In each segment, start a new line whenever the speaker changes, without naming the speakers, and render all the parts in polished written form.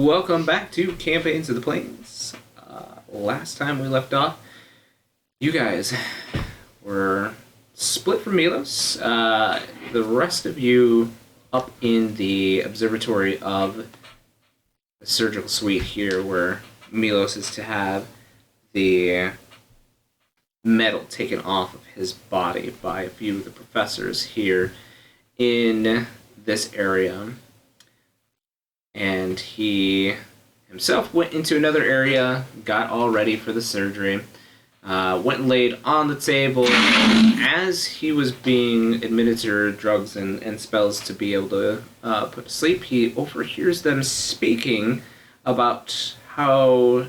welcome back to Campaigns of the Plains. Last time we left off, you guys were split from Milos. The rest of you up in the observatory of the surgical suite here, where Milos is to have the metal taken off of his body by a few of the professors here in this area. And he himself went into another area, got all ready for the surgery, went and laid on the table. As he was being administered drugs and spells to be able to put to sleep, he overhears them speaking about how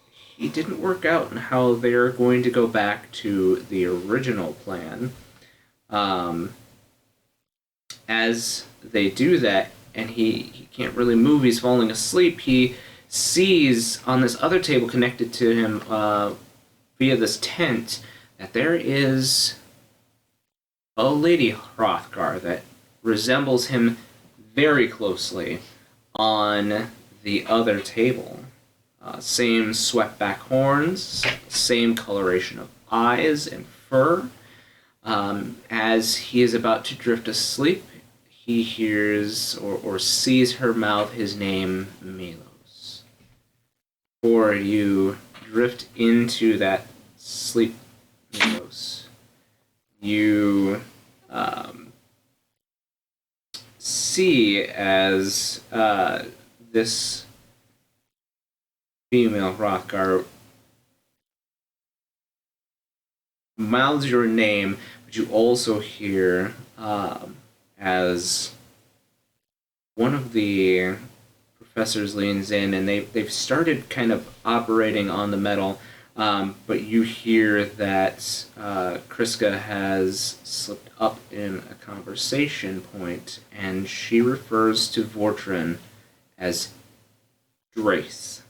he didn't work out and how they're going to go back to the original plan. As they do that, and he can't really move, he's falling asleep, he sees on this other table connected to him via this tent that there is a lady Hrothgar that resembles him very closely on the other table. Same swept back horns, same coloration of eyes and fur. As he is about to drift asleep, he hears or sees her mouth his name, Milos. Before you drift into that sleep, Milos, you see as this female Hrothgar mouths your name, but you also hear as one of the professors leans in, and they've started kind of operating on the metal, but you hear that Kriska has slipped up in a conversation point, and she refers to Vortrin as Drace.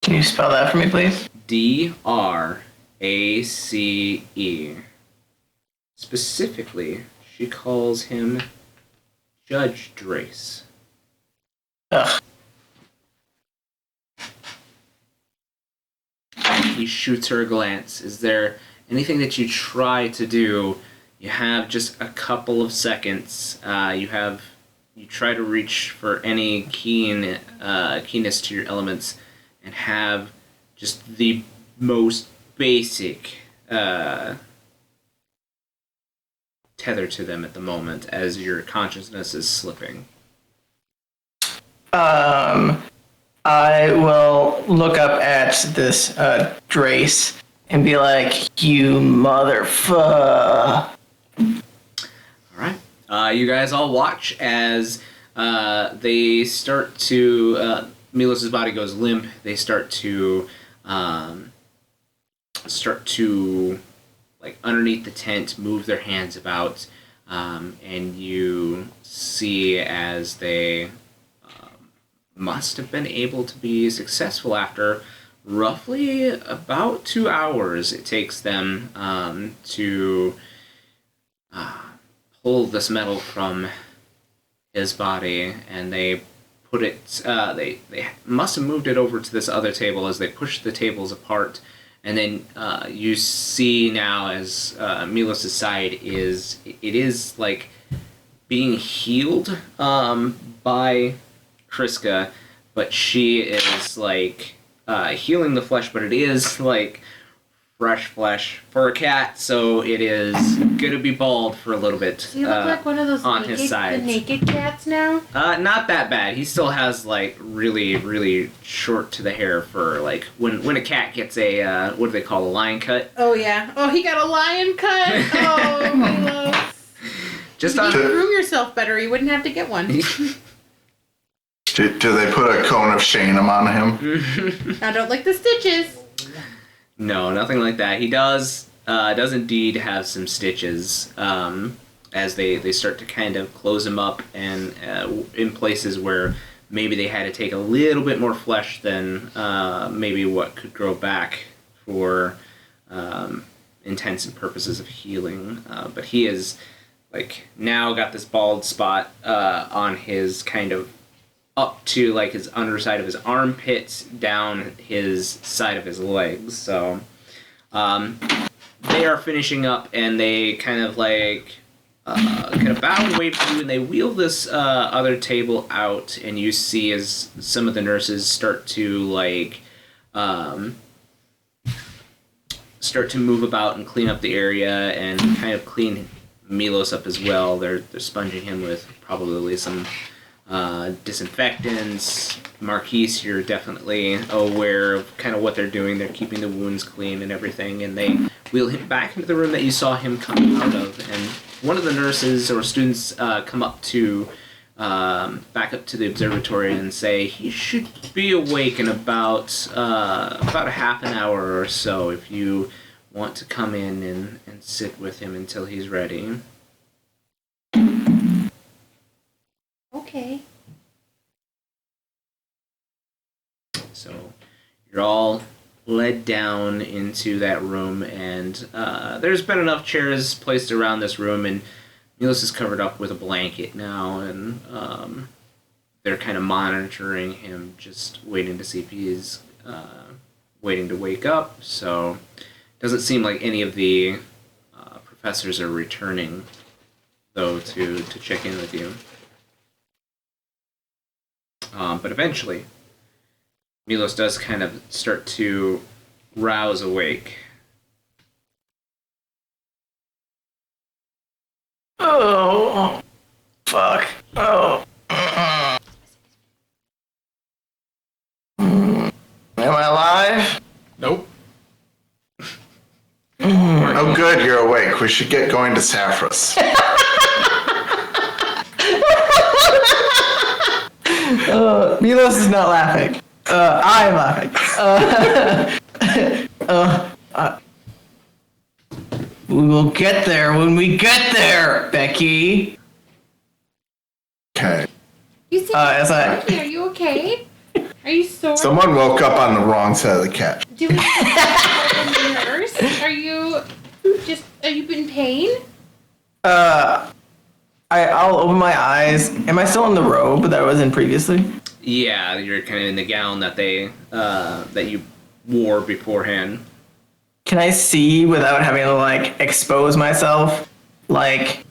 Can you spell that for me, please?
D-R-A-C-E. Specifically, she calls him Judge Drace.
Ugh.
He shoots her a glance. Is there anything that you try to do? You have just a couple of seconds. You try to reach for any keenness to your elements, and have just the most basic tether to them at the moment as your consciousness is slipping.
I will look up at this Drace and be like, "You motherfucker!"
All right. You guys all watch as they start to. Milos' body goes limp. They start to like underneath the tent, move their hands about, and you see as they must have been able to be successful after roughly about 2 hours it takes them to pull this metal from his body, and they put it, they must have moved it over to this other table as they push the tables apart. And then you see now as Milos' side is like being healed by Kriska, but she is like healing the flesh, but it is like fresh flesh for a cat, so it is gonna be bald for a little bit.
Does he look like one of those
on his side.
naked cats now?
Not that bad. He still has like really, really short to the hair fur. Like when a cat gets a what do they call a lion cut?
Oh yeah. Oh, he got a lion cut. Oh, Milos.
Just
if
on.
you groom yourself better, you wouldn't have to get one.
Do they put a cone of Shanum on him?
I don't like the stitches.
No, nothing like that. He does indeed have some stitches as they start to kind of close him up, and in places where maybe they had to take a little bit more flesh than maybe what could grow back for intents and purposes of healing. But he is like now got this bald spot on his kind of up to like his underside of his armpits, down his side of his legs. So they are finishing up, and they kind of like bow and wave to you, and they wheel this other table out, and you see as some of the nurses start to like start to move about and clean up the area and kind of clean Milos up as well. They're sponging him with probably some disinfectants. Marquies, you're definitely aware of kind of what they're doing. They're keeping the wounds clean and everything, and they wheel him back into the room that you saw him come out of. And one of the nurses or students come up to back up to the observatory and say he should be awake in about a half an hour or so if you want to come in and sit with him until he's ready.
Okay.
So you're all led down into that room, and there's been enough chairs placed around this room, and Milos is covered up with a blanket now, and they're kind of monitoring him, just waiting to see if he's waiting to wake up. So it doesn't seem like any of the professors are returning, though, to check in with you. But eventually, Milos does kind of start to rouse awake.
Oh, fuck. Oh. Am I alive?
Nope. Oh, good, you're awake. We should get going to Saffras.
Milos is not laughing. I am laughing. We will get there when we get there, Becky.
Okay.
You seem
as I-
are you okay? Are you sore?
Someone woke up on the wrong side of the couch.
Do we have a nurse? Are you in pain?
I'll open my eyes. Am I still in the robe that I was in previously?
Yeah, you're kind of in the gown that that you wore beforehand.
Can I see without having to like expose myself, like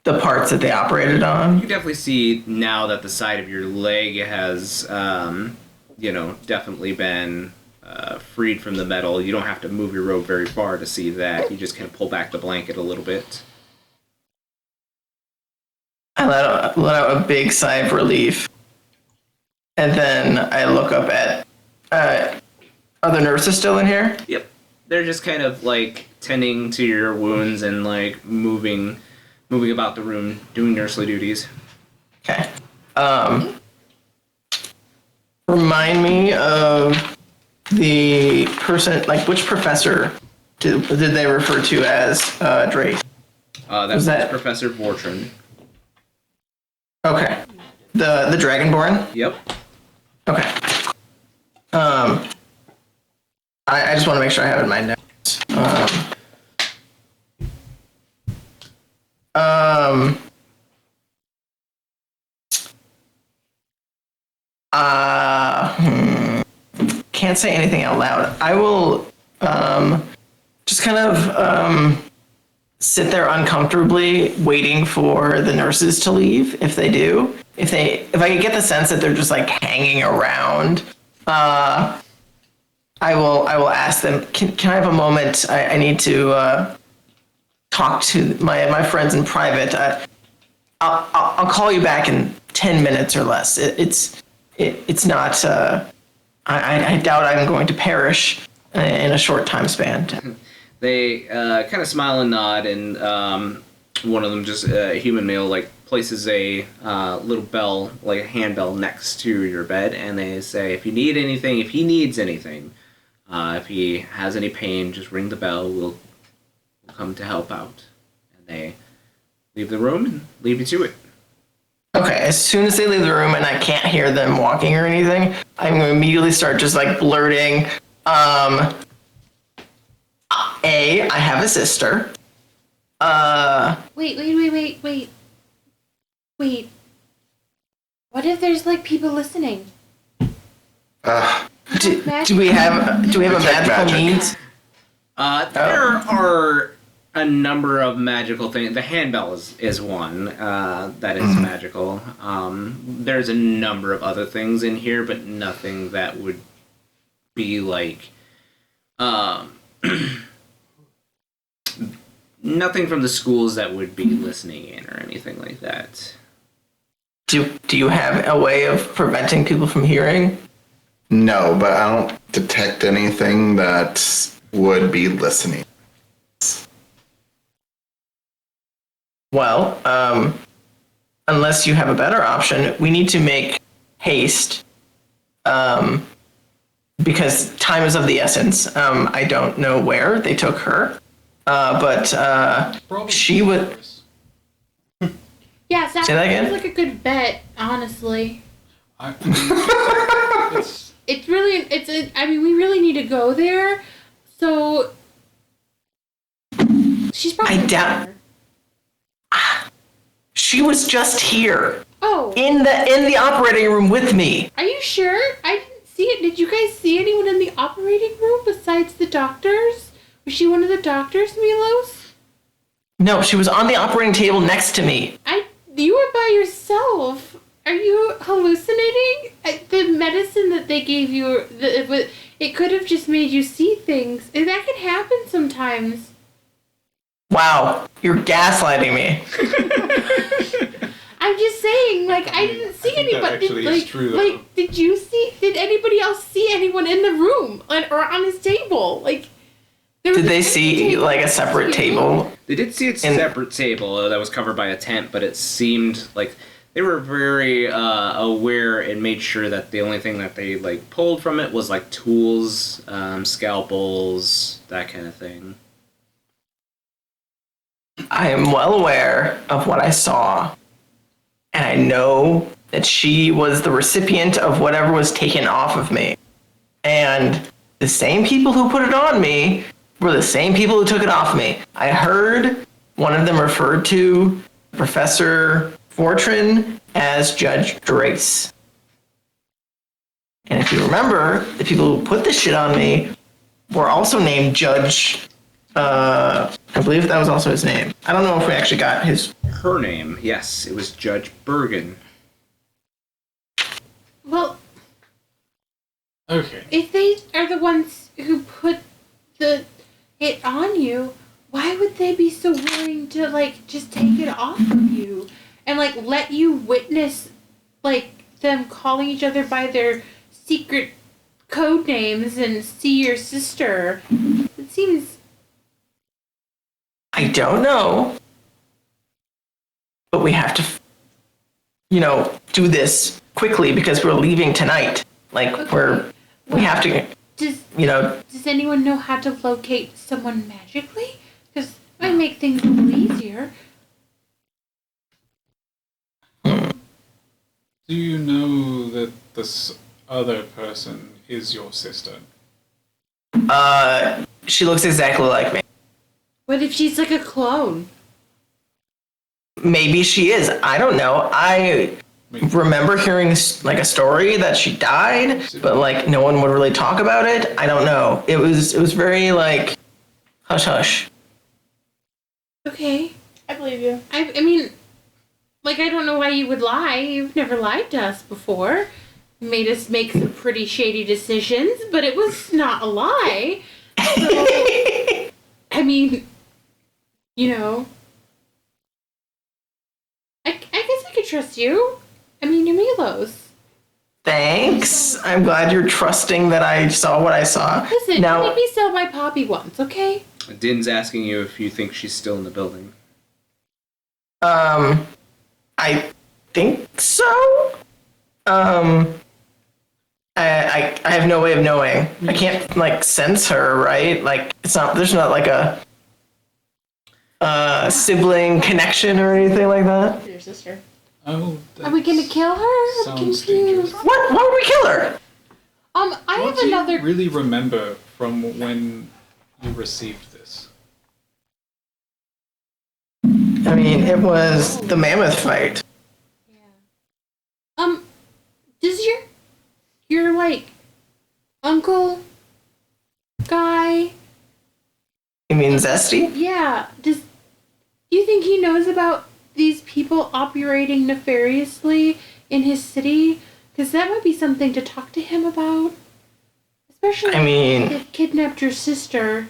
the parts that they operated on?
You definitely see now that the side of your leg has, definitely been freed from the metal. You don't have to move your robe very far to see that. You just kind of pull back the blanket a little bit.
I let out a big sigh of relief, and then I look up at. Are the nurses still in here?
Yep. They're just kind of like tending to your wounds and like moving about the room, doing nursely duties.
Okay. Remind me of the person, like which professor did they refer to as Drake?
That's Professor Vortron.
Okay. The Dragonborn?
Yep.
Okay. I just want to make sure I have it in my notes. Can't say anything out loud. I will just kind of sit there uncomfortably waiting for the nurses to leave if they do. If I get the sense that they're just like hanging around, I will ask them, can I have a moment? I need to talk to my friends in private. I'll call you back in 10 minutes or less. It's not. I doubt I'm going to perish in a short time span.
They kind of smile and nod, and one of them, just a human male, like places a little bell, like a handbell, next to your bed, and they say, if you need anything, if he needs anything, if he has any pain, just ring the bell. We'll come to help out. And they leave the room and leave you to it.
Okay, as soon as they leave the room and I can't hear them walking or anything, I'm going to immediately start just like blurting, I have a sister.
Wait. What if there's like people listening?
Do we have a
Detect
magical
magic.
means?
There are a number of magical things. The handbell is one that is magical. There's a number of other things in here, but nothing that would be like nothing from the schools that would be listening in or anything like that.
Do you have a way of preventing people from hearing?
No, but I don't detect anything that would be listening.
Well, unless you have a better option, we need to make haste. Because time is of the essence. I don't know where they took her, but
Probably
she would.
Yeah, that
Say that again?
sounds like a good bet, honestly.
I mean,
I mean, we really need to go there, so she's probably
I doubt-
there.
She was just here
Oh,
in the operating room with me.
are you sure? I didn't see it. Did you guys see anyone in the operating room besides the doctors? Was she one of the doctors, Milos?
No, she was on the operating table next to me.
You were by yourself. Are you hallucinating? The medicine that they gave you, it could have just made you see things. And that can happen sometimes.
Wow, you're gaslighting me.
I'm just saying, like, I didn't see
think that
anybody.
actually is true, though.
Like, did anybody else see anyone in the room or on his table? Like, there was
Did they
a
see
table
like a
next to
separate
you.
table?
They did see a separate table that was covered by a tent, but it seemed like they were very aware and made sure that the only thing that they like pulled from it was like tools, scalpels, that kind of thing.
I am well aware of what I saw, and I know that she was the recipient of whatever was taken off of me. And the same people who put it on me were the same people who took it off me. I heard one of them referred to Professor Fortune as Judge Drace. And if you remember, the people who put this shit on me were also named Judge. I believe that was also his name. I don't know if we actually got his.
Her name, yes, it was Judge Bergen.
Well,
okay.
if they are the ones who put it on you, why would they be so willing to like just take it off of you and like let you witness like them calling each other by their secret code names and see your sister? It seems.
I don't know. But we have to, do this quickly because we're leaving tonight. Like,
Okay.
we have to,
Does anyone know how to locate someone magically? Because it might make things a little easier.
Do you know that this other person is your sister?
she looks exactly like me.
What if she's like a clone?
Maybe she is. I don't know. I remember hearing like a story that she died, but like no one would really talk about it. I don't know. It was very like hush hush.
Okay.
I believe you.
I mean, like, I don't know why you would lie. You've never lied to us before. You made us make some pretty shady decisions, but it was not a lie. So, I mean, I guess I could trust you. I mean, you're Milos.
Thanks. I'm glad you're trusting that I saw what I saw.
Listen, you
Now,
made me sell my poppy once, okay?
Din's asking you if you think she's still in the building.
I think so. I have no way of knowing. I can't like sense her, right? Like there's not like a sibling connection or anything like that.
Your sister.
Oh,
Are we gonna kill her? I'm
sounds
confused.
dangerous.
What? Why would we kill her?
I
What
have
do
another.
you really remember from when you received this?
I mean, it was the mammoth fight.
like uncle guy?
You mean Zesty?
Yeah. Do you think he knows about these people operating nefariously in his city? Because that might be something to talk to him about. Especially if they've kidnapped your sister.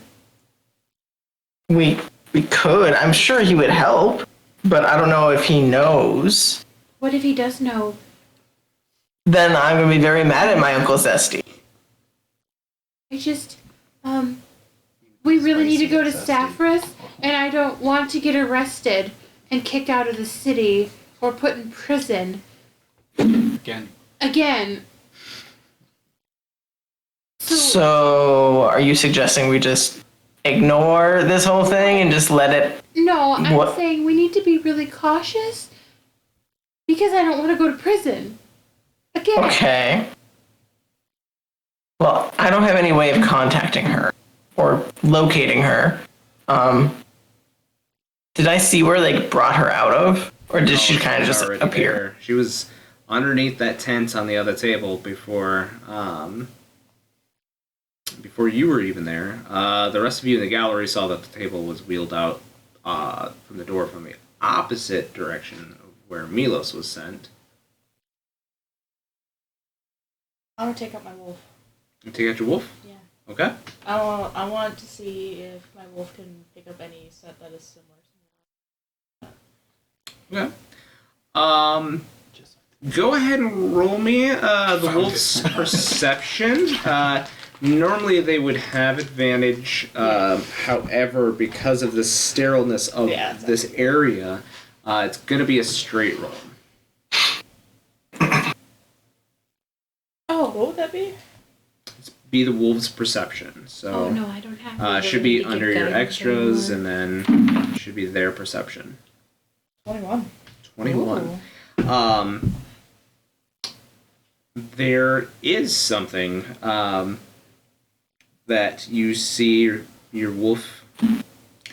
We could. I'm sure he would help, but I don't know if he knows.
What if he does know?
Then I'm going to be very mad at my Uncle Zesty.
I just, we really need to go to Saffras, and I don't want to get arrested and kicked out of the city or put in prison. Again.
So, are you suggesting we just ignore this whole thing and just let it...
No, I'm saying we need to be really cautious because I don't want to go to prison. Again.
Okay. Well, I don't have any way of contacting her or locating her. Did I see where they brought her out of? Or did she kind of just appear?
There. She was underneath that tent on the other table before you were even there. The rest of you in the gallery saw that the table was wheeled out from the door from the opposite direction of where Milos was sent.
I want to take out my wolf.
You take out your wolf?
Yeah.
Okay.
I want to see if my wolf can pick up any scent that is similar to
Okay. Go ahead and roll me the wolf's perception. Normally they would have advantage. However, because of the sterileness of this area, it's going to be a straight roll.
Oh, what would that be?
Be the wolf's perception. So
Oh no, I don't have.
should be under your extras, and then should be their perception.
21.
21.
Ooh.
There is something that you see your wolf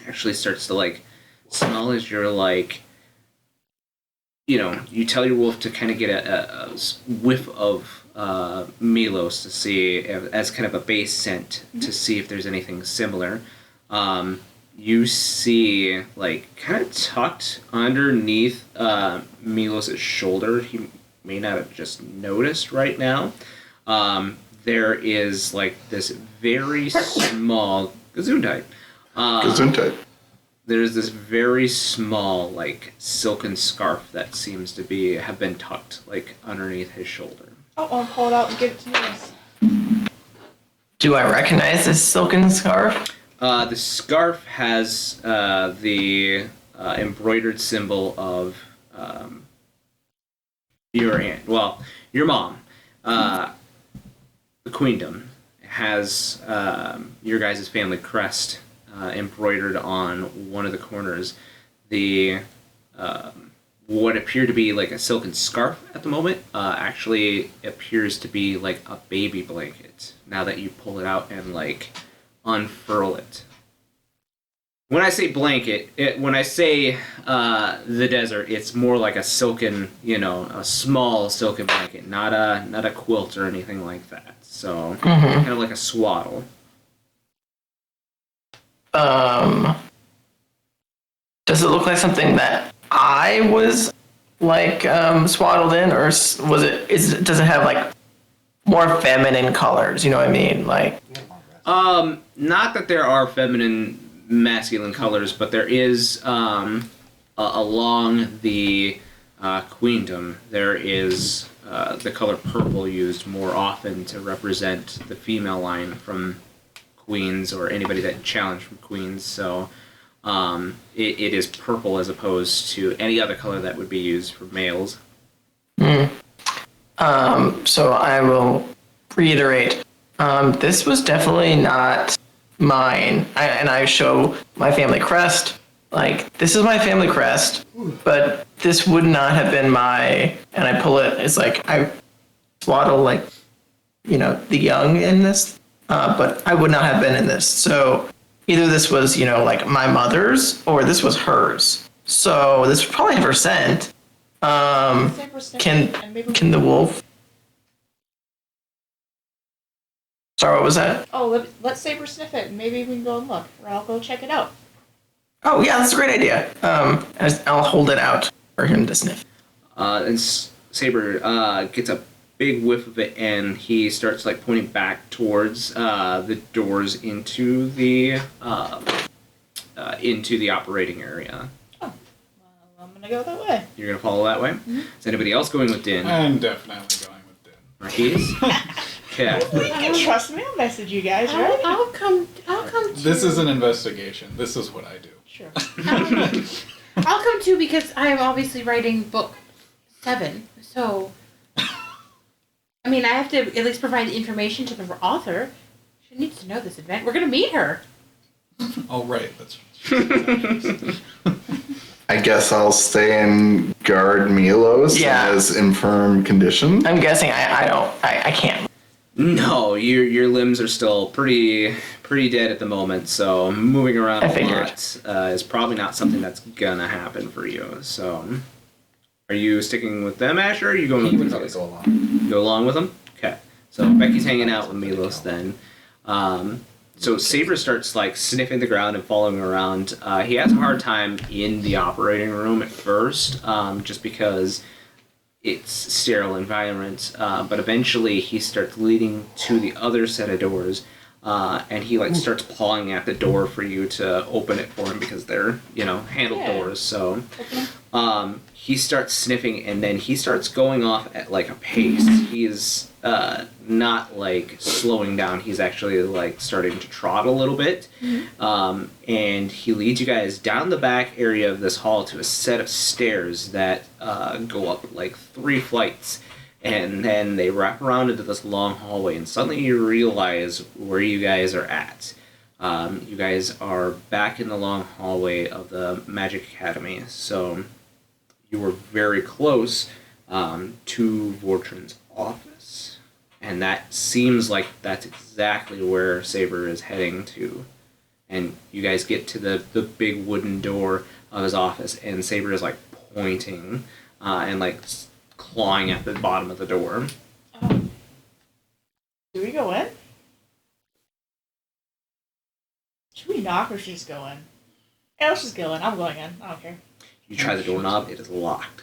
actually starts to like smell as you're like, you tell your wolf to kind of get a whiff of Milos to see as kind of a base scent to see if there's anything similar. You see, like, kind of tucked underneath Milos' shoulder, he may not have just noticed right now, there is, like, this very small... Gesundheit.
Gesundheit.
There's this very small, like, silken scarf that seems to have been tucked, like, underneath his shoulder.
Oh, I'll pull it out and give it to Milos.
Do I recognize this silken scarf?
The scarf has the embroidered symbol of your mom. The queendom has your guys' family crest embroidered on one of the corners. The what appeared to be like a silken scarf at the moment actually appears to be like a baby blanket now that you pull it out and like unfurl it. When I say blanket, when I say the desert, it's more like a silken, a small silken blanket, not a quilt or anything like that. So kind of like a swaddle.
Does it look like something that I was like swaddled in, or does it have like more feminine colors? You know what I mean? Like,
not that there are feminine, masculine colors, but there is along the queendom there is the color purple used more often to represent the female line from queens or anybody that challenged from queens. So it is purple as opposed to any other color that would be used for males.
So I will reiterate. This was definitely not mine. I show my family crest. Like, this is my family crest, but this would not have been my... And I pull it. It's like I swaddle, like, the young in this, but I would not have been in this. So either this was, like my mother's, or this was hers. So this would probably have her scent. Can the wolf Sorry, what was that?
Oh, let Saber sniff it, and maybe we can go and look, or I'll go check it out.
Oh, yeah, that's a great idea. I'll hold it out for him to sniff.
And Saber gets a big whiff of it, and he starts like pointing back towards the doors into the operating area.
Oh, well, I'm gonna go that way.
You're gonna follow that way.
Mm-hmm.
Is anybody else going with Din?
I'm definitely going with Din.
Marquies? Okay.
You can trust me. I'll message you guys, right?
I'll come. Too.
This is an investigation. This is what I do.
Sure.
I'll come too because I am obviously writing book 7. So, I mean, I have to at least provide information to the author. She needs to know this event. We're gonna meet her.
Oh, right. That's
I guess I'll stay and guard Milos
Yeah.
as infirm condition.
I'm guessing I can't.
No, your limbs are still pretty dead at the moment, so moving around
I
a
figured.
lot is probably not something that's gonna happen for you. So, are you sticking with them, Asher, or are you going
He
with
would
these
probably
guys?
go along.
Go along with them? Okay. So Becky's hanging out with Milos then. So Saber starts like sniffing the ground and following around. He has a hard time in the operating room at first, just because it's sterile environment. But eventually he starts leading to the other set of doors, and he like starts pawing at the door for you to open it for him because they're handled
Yeah.
doors. So he starts sniffing, and then he starts going off at like a pace. He is not like slowing down. He's actually like starting to trot a little bit. And he leads you guys down the back area of this hall to a set of stairs that go up like 3 flights. And then they wrap around into this long hallway, and suddenly you realize where you guys are at. You guys are back in the long hallway of the Magic Academy. So you were very close to Vortrin's office. And that seems like that's exactly where Saber is heading to. And you guys get to the big wooden door of his office, and Saber is like pointing and like clawing at the bottom of the door.
Do we go in? Should we knock or should we just go in? Yeah, let's just go in. I'm going in. I don't care.
You try the doorknob, it is locked.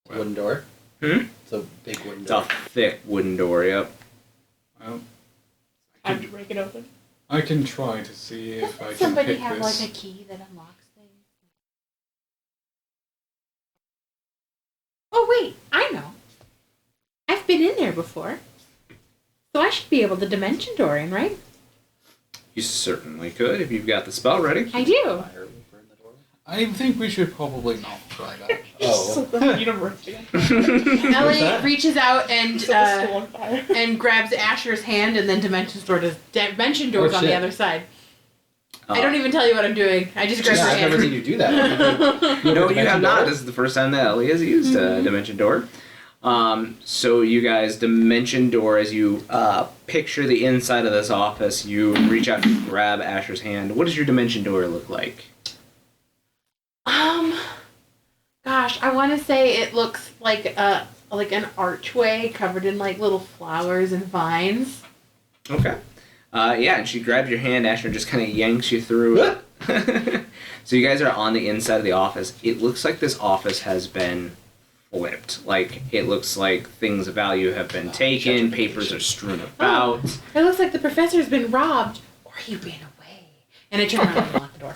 Wooden door.
Hmm?
It's a big wooden
It's a
door.
thick wooden door, yep.
Well,
Time to break it open.
I can try to see if I
Doesn't
can
somebody
pick
have
this.
like a key that unlocks things? Oh wait, I know. I've been in there before, so I should be able to dimension door in, right?
You certainly could if you've got the spell ready.
I do.
Fire burn the door.
I think we should probably not try that.
Oh.
The universe again.
Ellie reaches out and
Set the school on fire.
and grabs Asher's hand, and then dimension doors
Oh,
on the
shit.
other side. I don't even tell you what I'm doing. I just grab
Yeah,
her
I've never
hand.
seen you do that.
No, you have not. This is the first time that Ellie has used a dimension door. So you guys dimension door as you picture the inside of this office. You reach out to grab Asher's hand. What does your dimension door look like?
Gosh, I want to say it looks like an archway covered in like little flowers and vines.
Okay. Yeah, and she grabs your hand, Asher, and just kind of yanks you through. So you guys are on the inside of the office. It looks like this office has been flipped. Like, it looks like things of value have been taken, papers are strewn about.
It looks like the professor's been robbed, or he ran away. And I turn around and lock the door.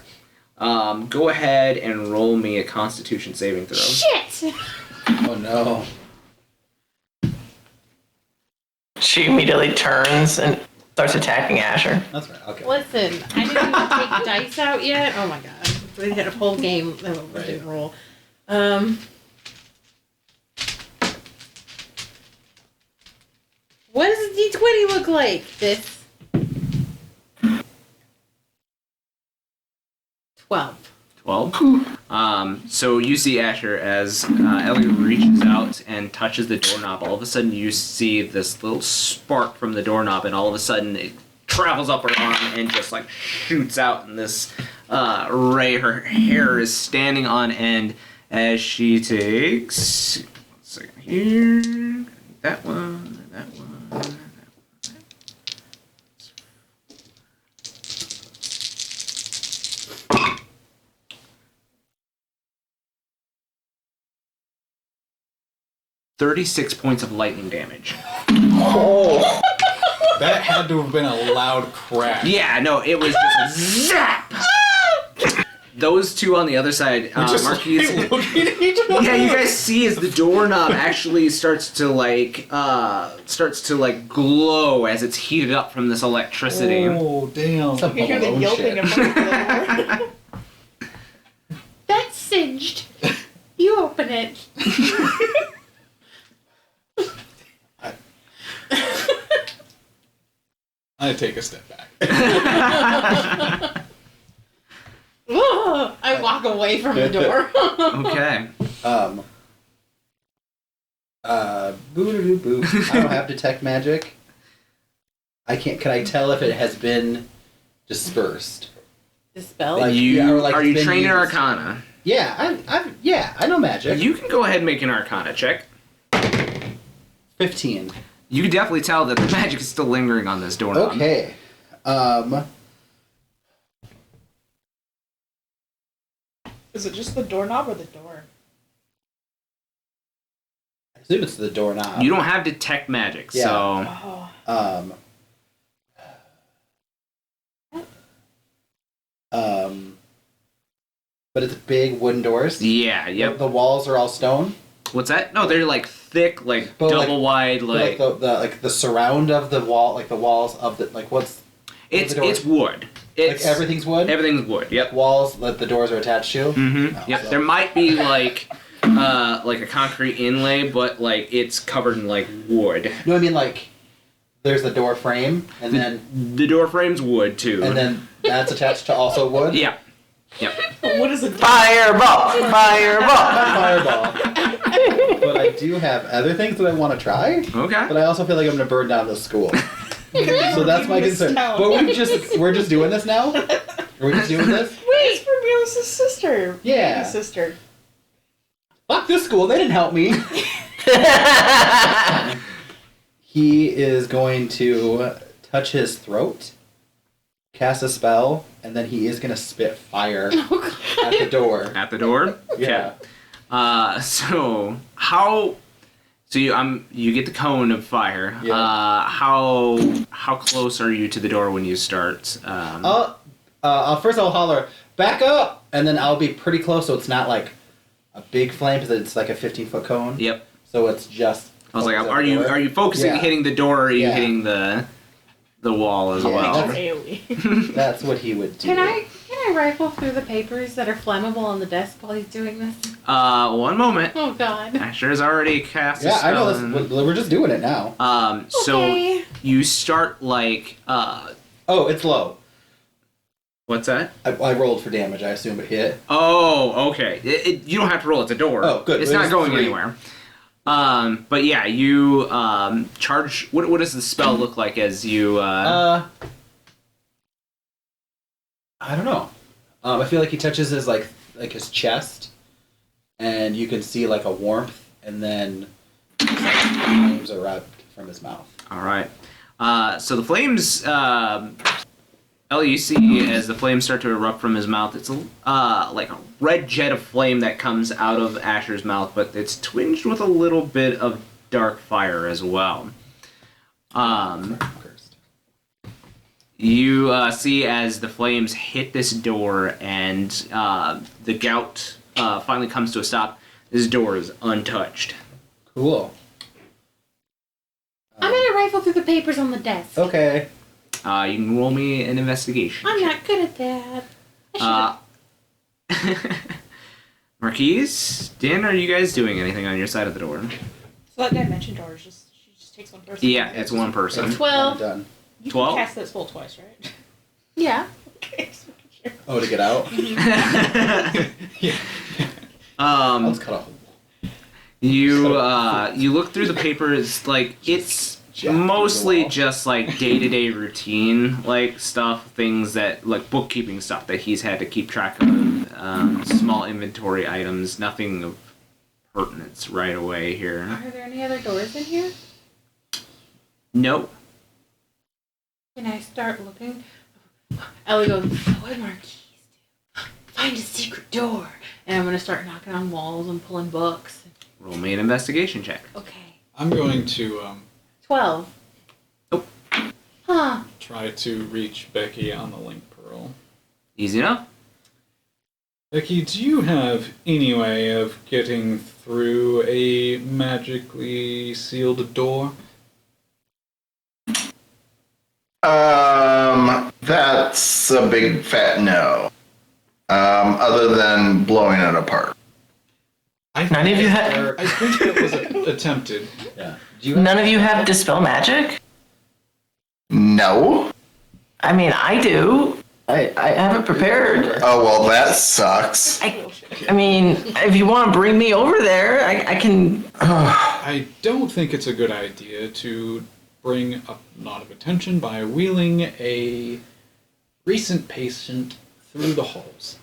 Go ahead and roll me a Constitution saving throw.
Shit!
Oh no.
She immediately turns and starts attacking Asher.
That's right. Okay.
Listen, I didn't even take dice out yet. Oh my god. We had a whole game that we didn't roll. What does a D20 look like? This. 12.
12. So you see Asher as Ellie reaches out and touches the doorknob. All of a sudden you see this little spark from the doorknob, and all of a sudden it travels up her arm and just like shoots out in this ray. Her hair is standing on end, as she takes. 1 second here. That one. That one. 36 points of lightning damage.
Oh! That had to have been a loud crash.
Yeah, no, it was just zap! Those two on the other side, Marquies. Yeah, you guys see as the doorknob actually starts to glow as it's heated up from this electricity.
Oh, damn.
You hear the
Balloon
yelping
shit.
of the door.
That's singed. You open it.
I take a step back.
I walk away from the door.
Okay.
Boo-doo-doo-boo. I don't have detect magic. I can't. Can I tell if it has been dispersed?
Dispel?
Like,
Are
yeah, or like
you
been
trained in
used.
Arcana?
Yeah, I know magic.
You can go ahead and make an Arcana check.
15.
You can definitely tell that the magic is still lingering on this doorknob.
Okay.
Is it just the doorknob or the door?
I assume it's the doorknob.
You don't have detect magic,
Yeah.
so
Oh.
But it's big wooden doors.
yeah, yep.
The walls are all stone.
What's that? No, they're like thick, like
But,
double wide,
But, like the surround of the wall, like the walls of the what's
it's
the door?
it's wood. It's
like everything's wood.
everything's wood. Yep.
Walls that the doors are attached to.
Mm-hmm.
Oh,
Yep.
so-
There might be like a concrete inlay, but like it's covered in like wood.
No, I mean like there's the door frame, and then
The door frame's wood too.
that's attached to also wood.
Yeah. Yep.
What is it?
Fireball! Fireball!
Fireball. But I do have other things that I want to try.
Okay.
But I also feel like I'm gonna burn down the school. So that's my concern. But we're just doing this now? Are we just doing this?
Wait, for Milos' sister.
Yeah.
His sister.
Fuck this school, they didn't help me. He is going to touch his throat, cast a spell, and then he is gonna spit fire at the door.
At the door.
Yeah.
So you get the cone of fire.
Yeah.
How close are you to the door when you start?
First I'll holler, back up! And then I'll be pretty close so it's not like a big flame, because it's like a 15-foot cone.
Yep.
So it's just...
I was like,
focused
are
at the door.
you focusing
Yeah.
hitting the door, or are you
Yeah.
hitting the wall as
Yeah.
well?
That's AoE.
That's what he would do.
Can I rifle through the papers that are flammable on the desk while he's doing this?
1 moment.
Oh God.
Asher's already cast a
Yeah, I
spell.
know
and-
this. We're just doing it now.
So
Okay.
you start like
Oh, it's low.
what's that?
I rolled for damage. I assume it hit.
Oh, okay. You don't have to roll. It's a door.
Oh, good.
It's
It
not
was
going
3.
anywhere. But yeah, you charge. What does the spell look like as you?
I don't know. I feel like he touches his like his chest, and you can see like a warmth, and then flames erupt from his mouth.
All right. So the flames. Ellie, you see as the flames start to erupt from his mouth. It's like a red jet of flame that comes out of Asher's mouth, but it's twinged with a little bit of dark fire as well.
Cursed.
You see as the flames hit this door and the gout finally comes to a stop. This door is untouched.
Cool.
I'm gonna rifle through the papers on the desk.
Okay.
You can roll me an investigation.
I'm not good at that. I
Marquies, Dan, are you guys doing anything on your side of the door?
So that dimension door is just she just takes one person.
Yeah, it's one person.
should- 12.
Done.
You
12?
can cast that spell twice, right?
Yeah.
Okay. just making sure.
Oh, to get out. Let's cut off.
You look through the papers, like it's
jack
Mostly
through the wall.
just like day-to-day routine like stuff, things that like bookkeeping stuff that he's had to keep track of, small inventory items, nothing of pertinence right away here.
Are there any other doors in here?
Nope.
Can I start looking? Ellie goes, what did Marquies do? Find a secret door. And I'm going to start knocking on walls and pulling books.
Roll me an investigation check.
Okay.
I'm going to
12.
Nope.
Huh.
try to reach Becky on the link pearl.
Easy enough.
Becky, do you have any way of getting through a magically sealed door?
That's a big fat no. Other than blowing it apart.
None of you have.
I think it was attempted.
Yeah. Do you
None of you have dispel magic.
No.
I mean, I do. I have it prepared.
Oh well, that sucks.
I mean, if you want to bring me over there, I can.
I don't think it's a good idea to bring a lot of attention by wheeling a recent patient through the halls.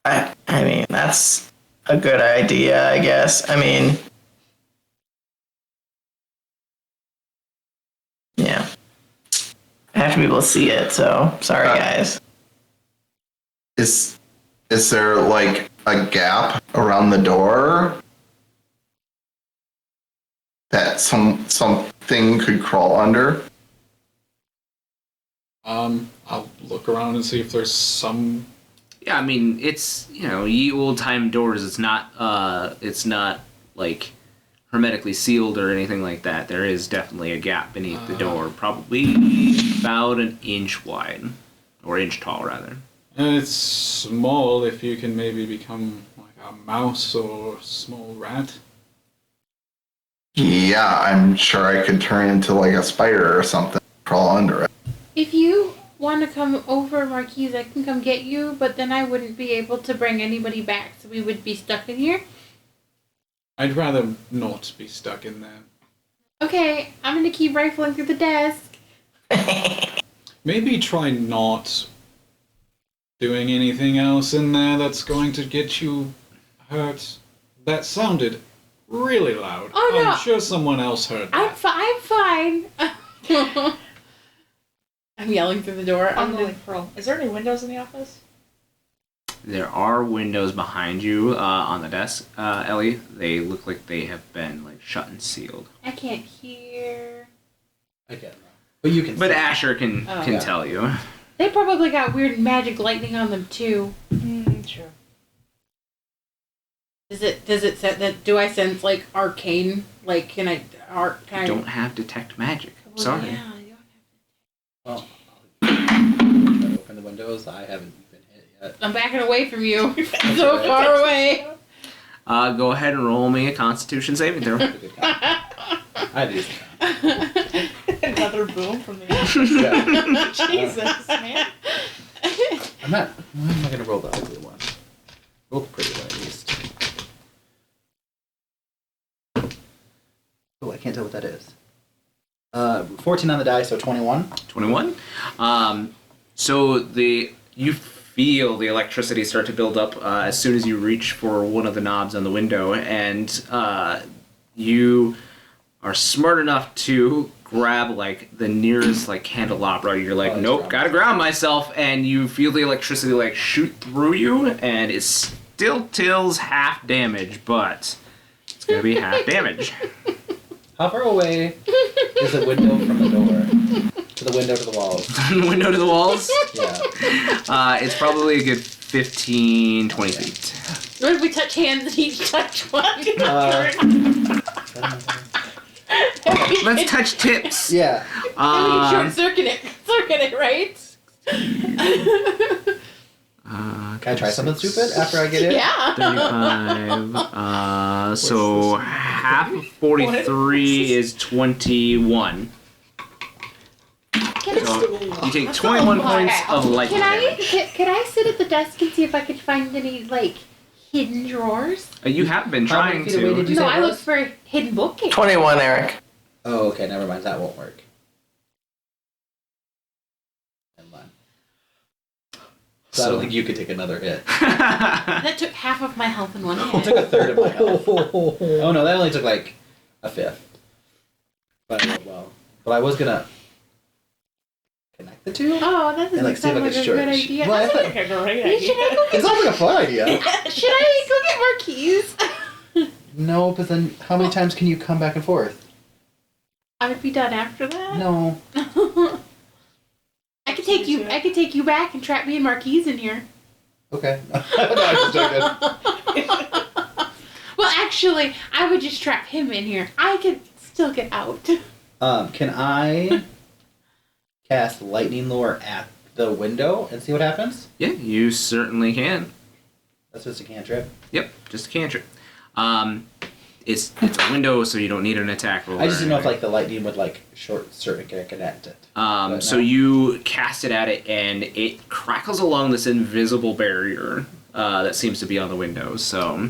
I mean, that's a good idea, I guess. I mean, yeah. I have to be able to see it, so sorry, guys.
Is there like a gap around the door that something could crawl under?
I'll look around and see if there's some.
Yeah, I mean, it's, ye old time doors. It's not like hermetically sealed or anything like that. There is definitely a gap beneath the door, probably about an inch wide, or inch tall rather.
And it's small if you can maybe become like a mouse or a small rat.
Yeah, I'm sure I could turn into like a spider or something, crawl under it.
If you want to come over, Marquies, I can come get you, but then I wouldn't be able to bring anybody back, so we would be stuck in here.
I'd rather not be stuck in there.
Okay, I'm going to keep rifling through the desk.
Maybe try not doing anything else in there that's going to get you hurt. That sounded really loud.
Oh, no.
I'm sure someone else heard that.
I'm fine. I'm yelling through the door.
On the link pearl. Is there any windows in the office?
There are windows behind you on the desk, Ellie. They look like they have been like shut and sealed.
I can't hear.
I get it. But you can.
But
see.
Asher can
Yeah.
tell you.
They probably got weird magic lightning on them too.
True.
Does it set that? Do I sense like arcane? Like can I
Don't have detect magic. Sorry.
Yeah,
Well, open the windows. I haven't been hit yet.
I'm backing away from you. So far away.
Go ahead and roll me a Constitution saving throw.
That's a good count. I do.
Another boom from the yeah. Jesus, man.
I'm not. Why am I gonna roll the ugly one? Roll the pretty one at least. Oh, I can't tell what that is. 14 on the die, so 21.
21. So you feel the electricity start to build up as soon as you reach for one of the knobs on the window, and you are smart enough to grab like the nearest like candelabra. You're like, nope, gotta ground myself, and you feel the electricity like shoot through you, and it still tills half damage, but it's gonna be half damage.
How far away is the window from the door? To the window to the walls.
The window to the walls?
Yeah.
It's probably a good 15, 20 feet.
What if we touch hands and each touch one?
Let's touch tips.
Yeah.
And we can short circuit it, right?
Can I try something stupid after I get in?
Yeah.
35. So half of 43 is 21. So you take 21 points of lightning damage.
Can I sit at the desk and see if I could find any like hidden drawers?
You have been
How many
trying
feet away
to.
did you
No,
say
I
it
looked
was?
for hidden bookcase.
21, Eric.
Oh, okay, never mind. That won't work. Never mind. So I don't think you could take another hit.
That took half of my health in one
It
hit.
took a third of my health. Oh no, that only took like a fifth. But I rolled well. But I was gonna connect the two?
Oh, that doesn't
like, see if
sound
I
like
could
a good
stretch.
idea.
Well, I
That's
thought-
like a great
You should
idea.
I go
It sounds like a fun idea.
Should I go get Marquies?
No, but then how many times can you come back and forth?
I would be done after that.
No.
I could take you. I could take you back and trap me and Marquies in here.
Okay. No, I'm just joking.
Well, actually, I would just trap him in here. I could still get out.
Can I cast lightning lure at the window and see what happens?
Yeah, you certainly can.
That's just a cantrip.
Yep, just a cantrip. It's a window, so you don't need an attack roll.
I just
or
didn't know if
anything.
like the lightning would like short circuit connect it.
So
no.
you cast it at it, and it crackles along this invisible barrier that seems to be on the window. So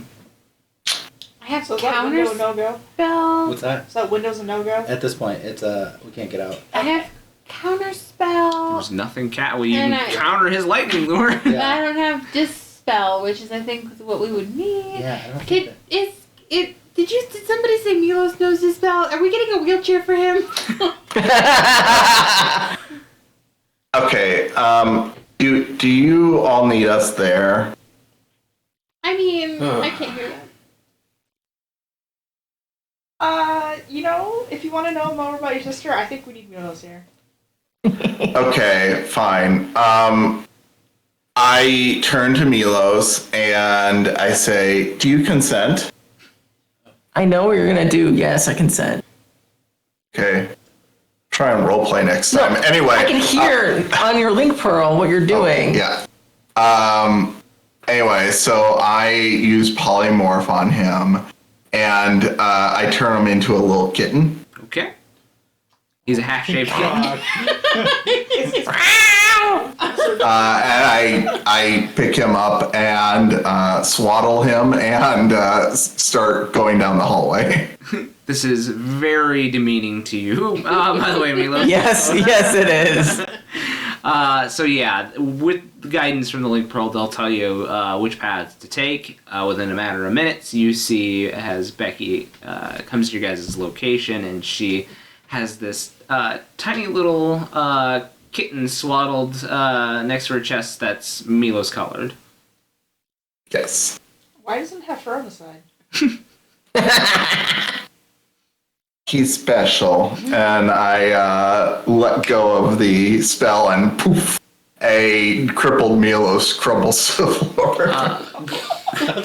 I have
So is that
counter
window a no-go?
spell.
What's that?
So that window's a no-go?
At this point, it's we can't get out.
I have counter spell.
there's nothing. Well, you
And
can
I-
counter his lightning lure.
Yeah.
I don't have dispel, which is I think what we would need.
Yeah, I don't think that.
Did somebody say Milos knows dispel? Are we getting a wheelchair for him?
Okay. Do you all need us there?
I mean, I can't hear that.
If you want to know more about your sister, I think we need Milos here.
Okay, fine. I turn to Milos and I say, "Do you consent?"
I know what you're gonna do. Yes, I consent.
Okay. Try and roleplay next time. Anyway.
I can hear on your link pearl what you're doing.
Yeah. Anyway, so I use polymorph on him, and I turn him into a little kitten.
Okay. He's a half-shaped kitten.
And I pick him up and swaddle him and start going down the hallway.
This is very demeaning to you, by the way, Milos.
Yes, it is.
So yeah, with the guidance from the Link Pearl, they'll tell you which paths to take. Within a matter of minutes, you see as Becky comes to your guys' location, and she has this tiny little kitten swaddled next to her chest that's Milos colored.
Yes.
Why doesn't it have fur on the side?
He's special, and I let go of the spell, and poof, a crippled Milos crumbles to the floor.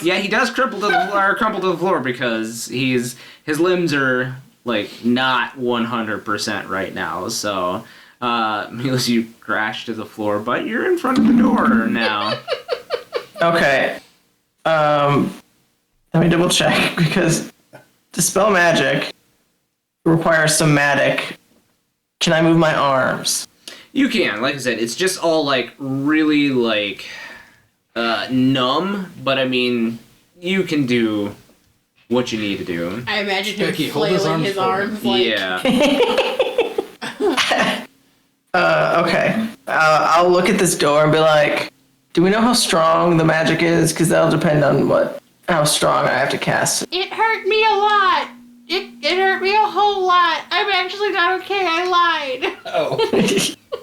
Yeah, he does crumple to the floor because his limbs are like not 100% right now. So, Milos, you crash to the floor, but you're in front of the door now.
Okay. Let me double check because dispel magic requires somatic. Can I move my arms?
You can, like I said, it's just all like really like numb, but I mean, you can do what you need to do.
I imagine him
Becky, hold his
flailing
arms
his
forward.
arms like.
Yeah.
Okay. I'll look at this door and be like, do we know how strong the magic is? Because that'll depend on how strong I have to cast.
It hurt me a lot. It hurt me a whole lot. I'm actually not okay. I lied.
Oh.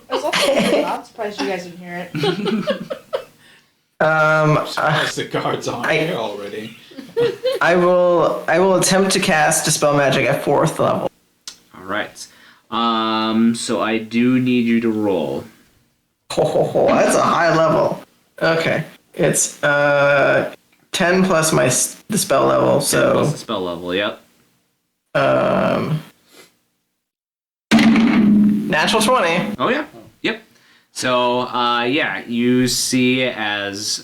I was also I'm surprised you guys didn't hear it.
Surprised the guards aren't here already.
I will attempt to cast dispel magic at 4th level.
All right. So I do need you to roll.
Oh, that's a high level. Okay. It's 10 plus the spell level,
Plus
so
the spell level. Yep.
natural 20.
Oh yeah. Yep. So yeah, you see as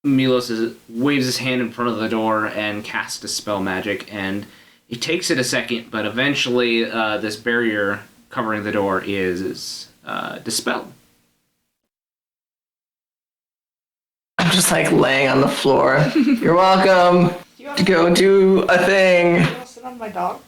Milos waves his hand in front of the door and casts a spell magic, and it takes it a second, but eventually this barrier covering the door is dispelled.
I'm just like laying on the floor. You're welcome
Do you want
to go do a thing.
to sit on my dog?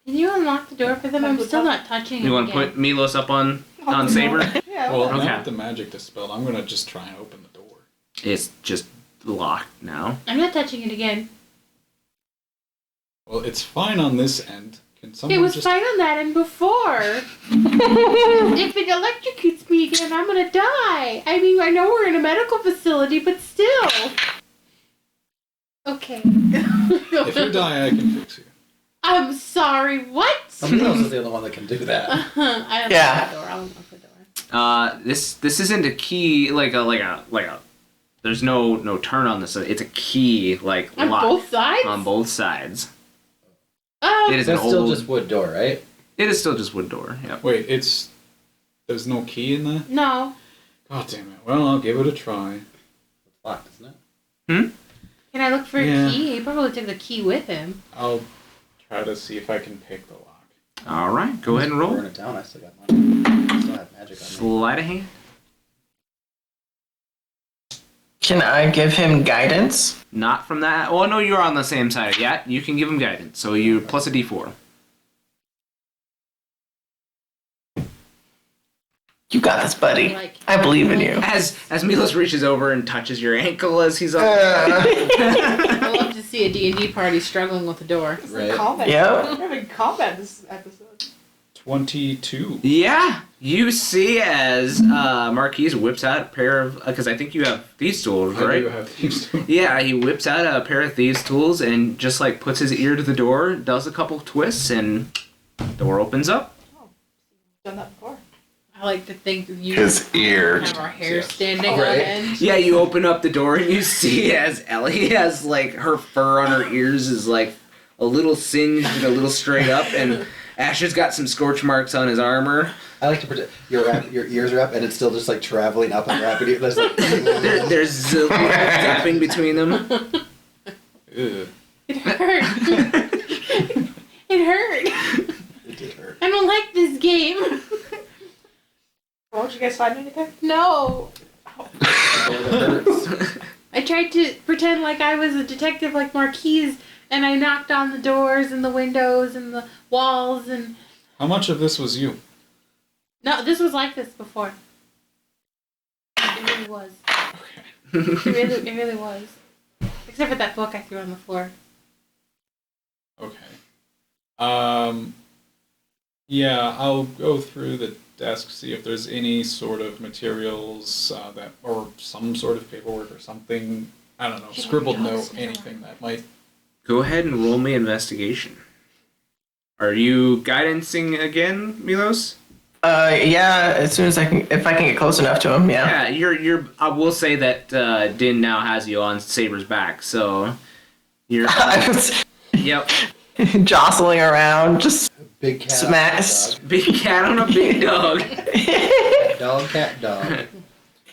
Can you unlock the door for them? I'm still not touching
You
it
want to
again.
put Milos up on Saber?
Yeah.
Well,
Okay.
now with the magic dispelled, I'm gonna just try and open the door.
It's just locked now.
I'm not touching it again.
Well, it's fine on this end. Can someone
It was
just...
fine on that end before. If it electrocutes me again, I'm gonna die. I mean, I know we're in a medical facility, but still. Okay.
If you die, I can fix you.
I'm sorry. What?
Milos is the only one that can do that.
I don't
Yeah.
know the door. I'll unlock the door.
This isn't a key like a. There's no turn on this. It's a key like
On
lock
both sides?
on both sides.
Oh.
It is an
That's still
old.
just wood door, right?
It is still just wood door. Yep.
Wait, there's no key in there?
No.
God damn it. Well, I'll give it a try.
It's locked, isn't it?
Can I look for
Yeah.
a key? He probably took the key with him.
I'll try to see if I can pick the lock.
All right, go ahead and roll.
Burn it down. I still got money. I still have magic on me.
Sleight of hand.
Can I give him guidance?
Not from that. Oh no, you're on the same side. Yeah, you can give him guidance. So you plus a d4.
You got this, buddy.
Like-
I believe in you.
As Milos reaches over and touches your ankle as he's up.
I love to see a D&D party struggling with the door.
It's
Right.
like combat.
Yep.
We're having combat this episode.
22.
Yeah, you see as Marquies whips out a pair of because I think you have thieves tools,
I
right?
do have these two.
Yeah, he whips out a pair of thieves tools and just like puts his ear to the door, does a couple twists, and door opens up.
Done that before.
I like to think you
His ear.
have our hair
Yeah.
standing on
Right.
end.
Yeah, you open up the door and you see as Ellie has like her fur on her ears is like a little singed and a little straight up, and Asher's got some scorch marks on his armor.
I like to pretend your ears are up and it's still just like traveling up and rapid. There's like
There's zapping between them.
Ugh.
It hurt. It hurt.
it did hurt.
I don't like this game.
Well, did you guys find anything?
No.
It hurts.
I tried to pretend like I was a detective like Marquies, and I knocked on the doors and the windows and the walls and...
How much of this was you?
No, this was like this before. It really was.
Okay.
It really was. Except for that book I threw on the floor.
Okay. Yeah, I'll go through the desk, see if there's any sort of materials that, or some sort of paperwork or something. I don't know, scribbled note, anything that might.
Go ahead and roll me investigation. Are you guidancing again, Milos?
Yeah, as soon as I can, if I can get close enough to him, yeah.
Yeah, you're. I will say that Din now has you on Saber's back, so you're.
I was
Yep.
jostling around, just
Big cat.
Smash.
Big cat on a big dog.
Cat, dog.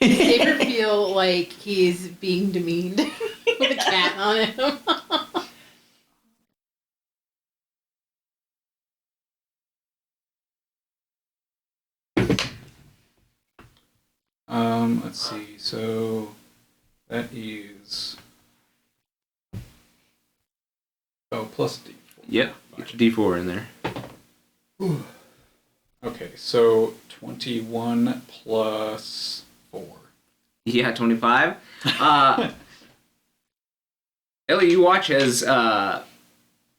Saber feel like he's being demeaned with a cat on him.
Let's see. So that is plus D4.
Yep. Get your D4 in there.
Okay, so 21 plus 4.
Yeah, 25. Ellie, you watch as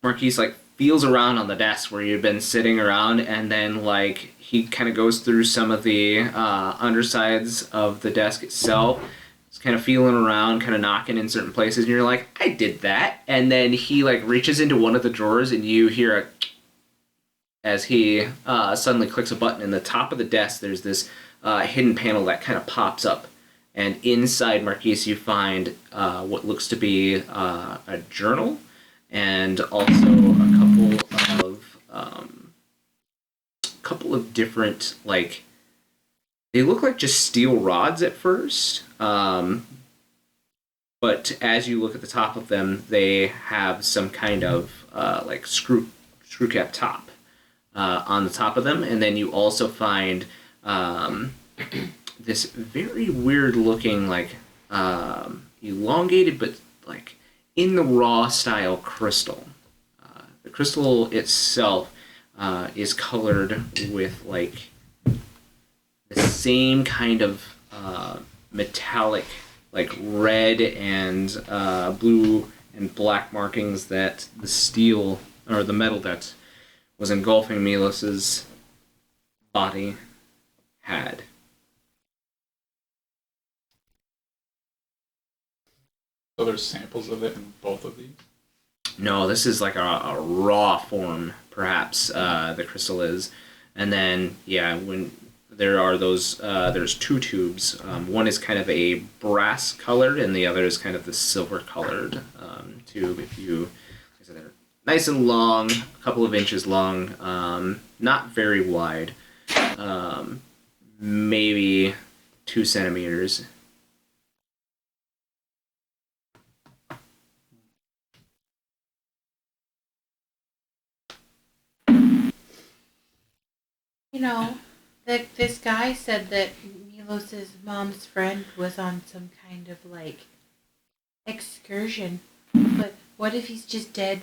Marquise like feels around on the desk where you've been sitting around, and then like he kind of goes through some of the undersides of the desk itself. He's kind of feeling around, kind of knocking in certain places, and you're like, I did that. And then he like reaches into one of the drawers, and you hear a as he suddenly clicks a button in the top of the desk. There's this hidden panel that kind of pops up, and inside Marquise you find what looks to be a journal, and also a couple of different, like, they look like just steel rods at first, but as you look at the top of them, they have some kind of like screw cap top on the top of them, and then you also find this very weird looking, like, elongated but like in the raw style crystal. The crystal itself is colored with like the same kind of metallic, like red and blue and black markings that the steel or the metal that was engulfing Milos's body had.
So there's samples of it in both of these?
No, this is like a raw form, perhaps, the crystal is. And then, yeah, when there are those, there's two tubes. One is kind of a brass colored, and the other is kind of the silver colored tube. If you, like I said, they're nice and long, a couple of inches long, not very wide, maybe 2 centimeters.
You know, this guy said that Milos's mom's friend was on some kind of like excursion. But what if he's just dead?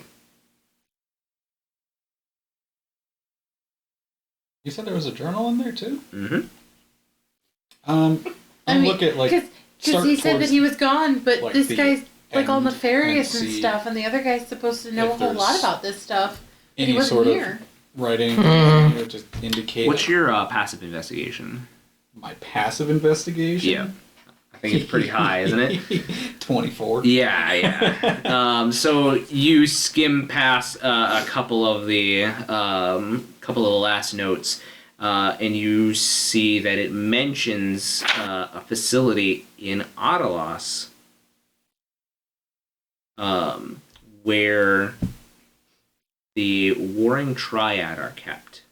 You said there was a journal in there too?
Mm-hmm.
I look at like
because
start
he said that
towards,
he was gone, but
like,
this
the
guy's like all
end
nefarious and
see
stuff, and the other guy's supposed to know
if
a whole lot
there's
about this stuff. But he
any
wasn't
sort
here.
of writing that just indicate
What's your passive investigation?
my passive investigation.
Yeah. I think it's pretty high, isn't it?
24.
Yeah, yeah. So you skim past a couple of the last notes, and you see that it mentions a facility in Adalos, where the Warring Triad are kept,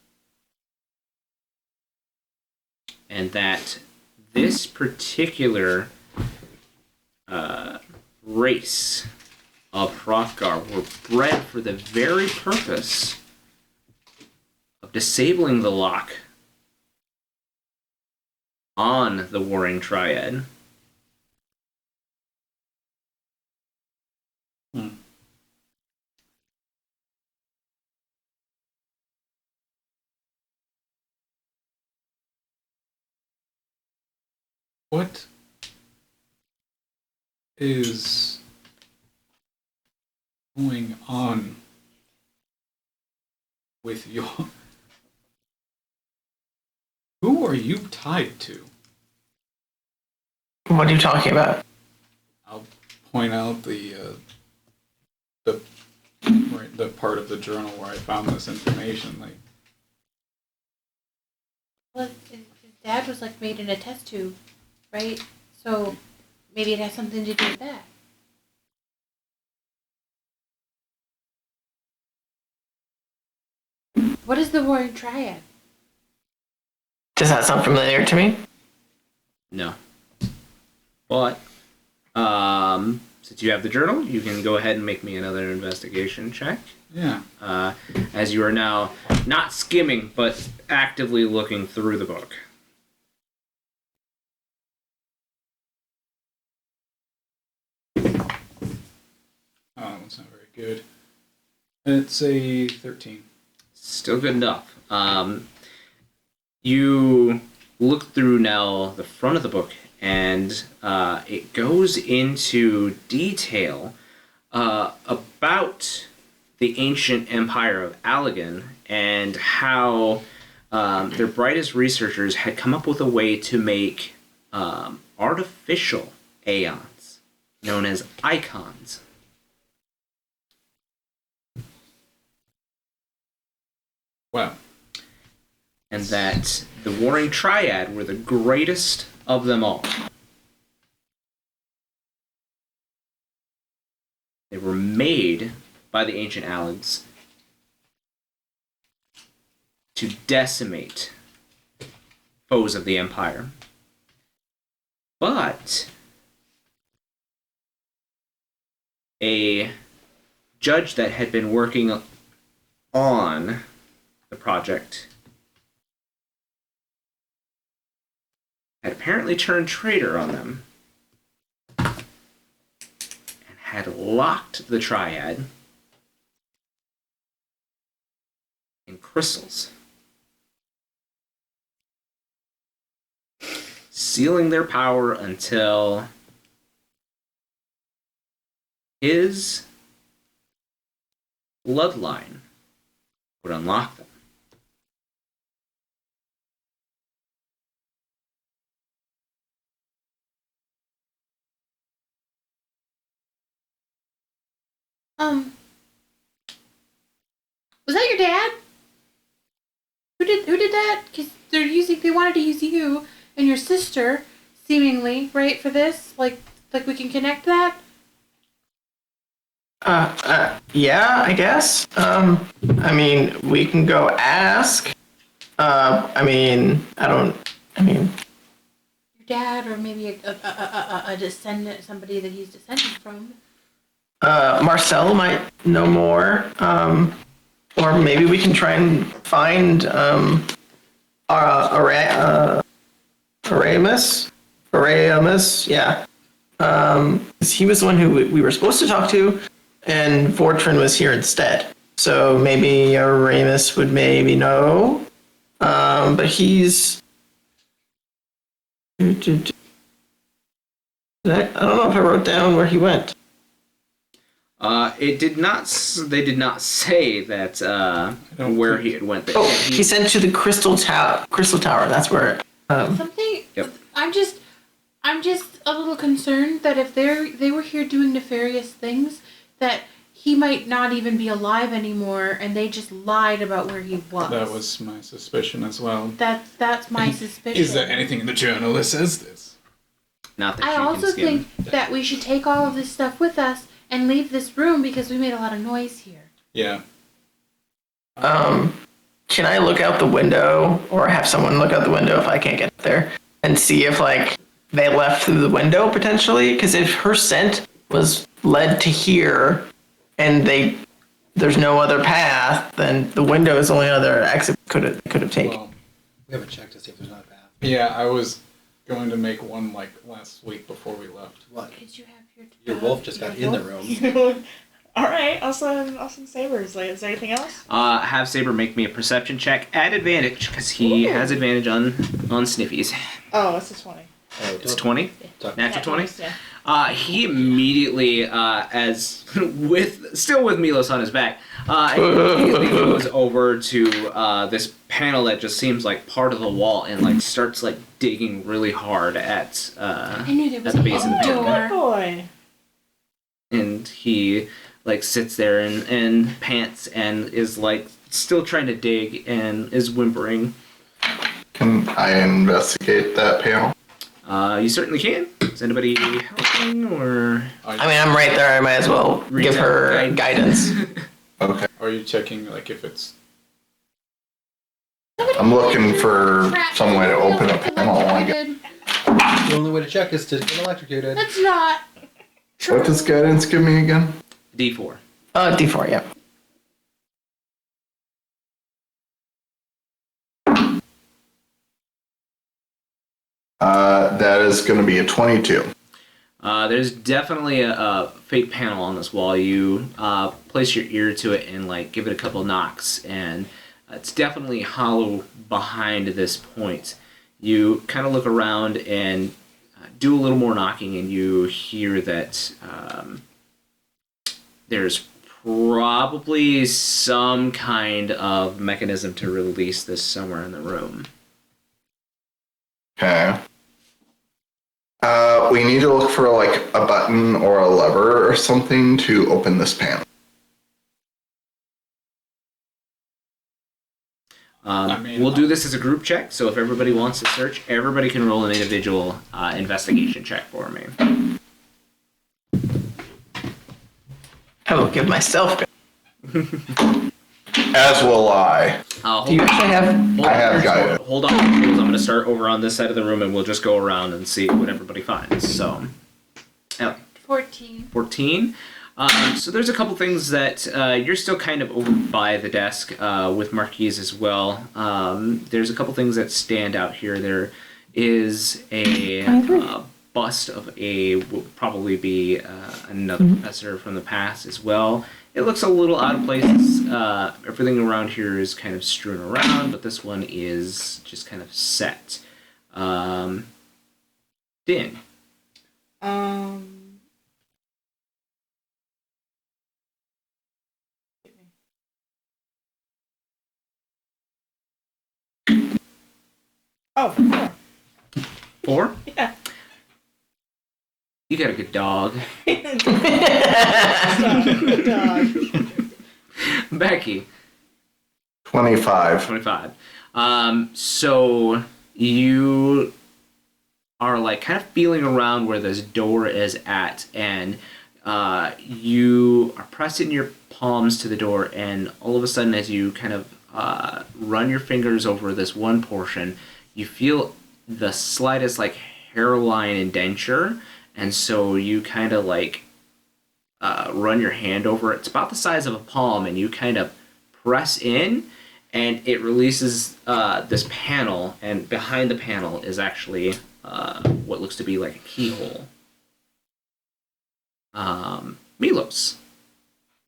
and that this particular race of Hrothgar were bred for the very purpose of disabling the lock on the Warring Triad.
What is going on with your... Who are you tied to?
What are you talking about?
I'll point out the part of the journal where I found this information. Like,
Well, his dad was like made in a test tube, right? So maybe it has something to do with that. What is the Warring Triad?
Does that sound familiar to me?
No. But, since you have the journal, you can go ahead and make me another investigation check.
yeah.
As you are now not skimming, but actively looking through the book.
Oh, that's not very good. It's a 13.
Still good enough. You look through now the front of the book, and it goes into detail about the ancient empire of Allegan and how their brightest researchers had come up with a way to make artificial aeons known as icons.
Wow.
And that the Warring Triad were the greatest of them all. They were made by the ancient Allegs to decimate foes of the Empire. But a judge that had been working on the project had apparently turned traitor on them and had locked the Triad and crystals, sealing their power until his bloodline would unlock them.
Was that your dad? Who did that? Because they wanted to use you and your sister, seemingly, right, for this? Like we can connect that?
Yeah, I guess. I mean, we can go ask. I mean,
Your dad, or maybe a descendant, somebody that he's descended from.
Marcel might know more. Or maybe we can try and find Aramis, yeah. He was the one who we were supposed to talk to, and Fortran was here instead. So maybe Aramis would maybe know. But he's... I don't know if I wrote down where he went.
It did not. They did not say that where he had went.
Oh, he sent to the Crystal Tower. That's where.
Something.
Yep.
I'm just a little concerned that if they were here doing nefarious things, that he might not even be alive anymore, and they just lied about where he was.
That was my suspicion as well.
That's my suspicion.
Is there anything in the journal that says this?
Not that
I
you can
also
skim.
think that we should take all of this stuff with us and leave this room because we made a lot of noise here.
Yeah.
Can I look out the window, or have someone look out the window if I can't get there, and see if they left through the window potentially? Because if her scent was led to here, and there's no other path, then the window is the only other exit could have taken.
Well, we haven't checked to see if there's not a path.
Yeah, I was going to make one last week before we left.
What?
Could you have
Your wolf just got in the room.
All right, I'll send Sabers. Is there anything else?
Have Saber make me a perception check at advantage because he has advantage on sniffies.
Oh, it's a 20.
Oh,
It's 20.
Talk-
Natural 20.
Yeah.
He immediately, still with Milos on his back, immediately goes over to this panel that just seems like part of the wall and starts digging really hard at
I knew there was
at the base of the panel.
Good boy.
And he sits there and pants and is still trying to dig and is whimpering.
Can I investigate that panel?
You certainly can. Is anybody helping or?
I mean, I'm right there. I might as well give her guidance.
Okay.
Are you checking if it's?
I'm looking for some way to open a panel.
The only way to check is to get electrocuted.
That's not true.
What does guidance give me again?
D4.
D4, yeah.
That is going to be a 22.
There's definitely a fake panel on this wall. You place your ear to it and give it a couple knocks, and it's definitely hollow behind this point. You kind of look around and do a little more knocking, and you hear that there's probably some kind of mechanism to release this somewhere in the room.
Okay. We need to look for a button or a lever or something to open this panel.
We'll do this as a group check, so if everybody wants to search, everybody can roll an individual investigation check for me.
I will give myself.
As will I.
Do you actually have?
I have guidance.
Hold on, because I'm going to start over on this side of the room, and we'll just go around and see what everybody finds. So,
14.
14. So there's a couple things that you're still kind of over by the desk with Marquies as well. There's a couple things that stand out here. There is a bust of would probably be another professor from the past as well. It looks a little out of place. Everything around here is kind of strewn around, but this one is just kind of set. Din.
Oh, 4.
4?
Yeah.
You got a good dog.
Dog.
Becky.
25.
25. So you are like kind of feeling around where this door is at, and you are pressing your palms to the door, and all of a sudden, as you kind of run your fingers over this one portion, you feel the slightest like hairline indenture, and so you kind of like run your hand over it. It's about the size of a palm, and you kind of press in, and it releases this panel, and behind the panel is actually what looks to be like a keyhole. Milos.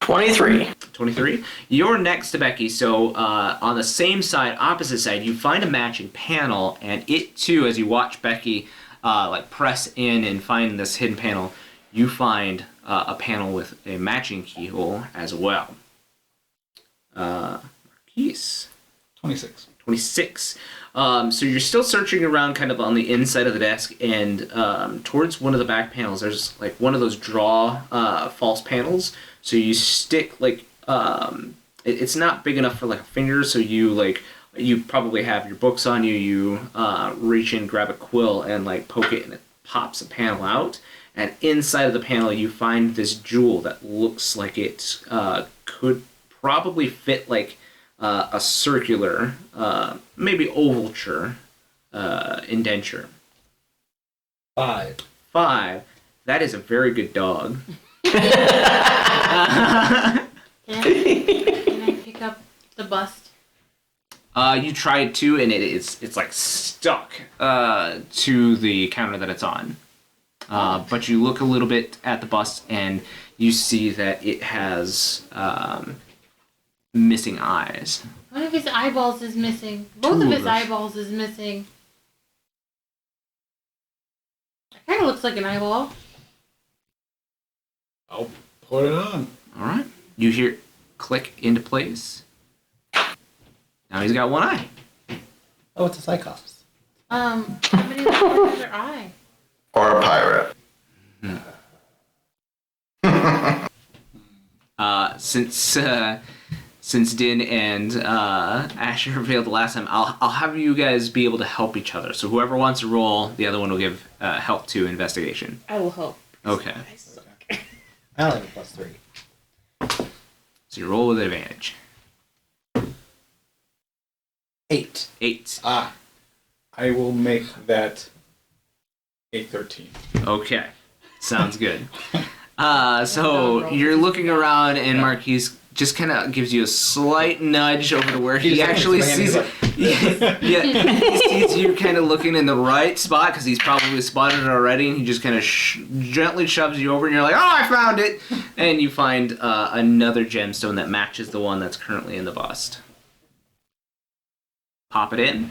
23.
23. You're next to Becky, so on the same side, opposite side, you find a matching panel, and it too, as you watch Becky like press in and find this hidden panel, you find a panel with a matching keyhole as well. Marquies.
26.
26. So you're still searching around kind of on the inside of the desk, and towards one of the back panels, there's like one of those draw false panels. So you stick like, it's not big enough for like a finger, so you probably have your books on you, you reach in, grab a quill, and like poke it, and it pops a panel out. And inside of the panel, you find this jewel that looks like it could probably fit like a circular, maybe ovalture indenture.
5.
5. That is a very good dog.
Can I pick up the bust?
You tried to, and it's like stuck to the counter that it's on. But you look a little bit at the bust, and you see that it has missing eyes.
One of his eyeballs is missing. Both of his eyeballs is missing. It kind of looks like an eyeball.
I'll put it on.
All right. You hear click into place. Now he's got one eye.
Oh, it's a Cyclops.
Somebody look at another eye.
Or a pirate.
Since Din and Asher failed the last time, I'll have you guys be able to help each other. So whoever wants to roll, the other one will give help to investigation.
I will help.
Okay.
I suck.
I only have a +3.
So you roll with advantage.
8.
8.
I will make that a 13.
Okay. Sounds good. So you're looking around, and Marquies just kind of gives you a slight nudge over to where he actually sees it. Yeah, he sees you kind of looking in the right spot because he's probably spotted it already, and he just kind of gently shoves you over, and you're like, oh, I found it! And you find another gemstone that matches the one that's currently in the bust. Pop it in.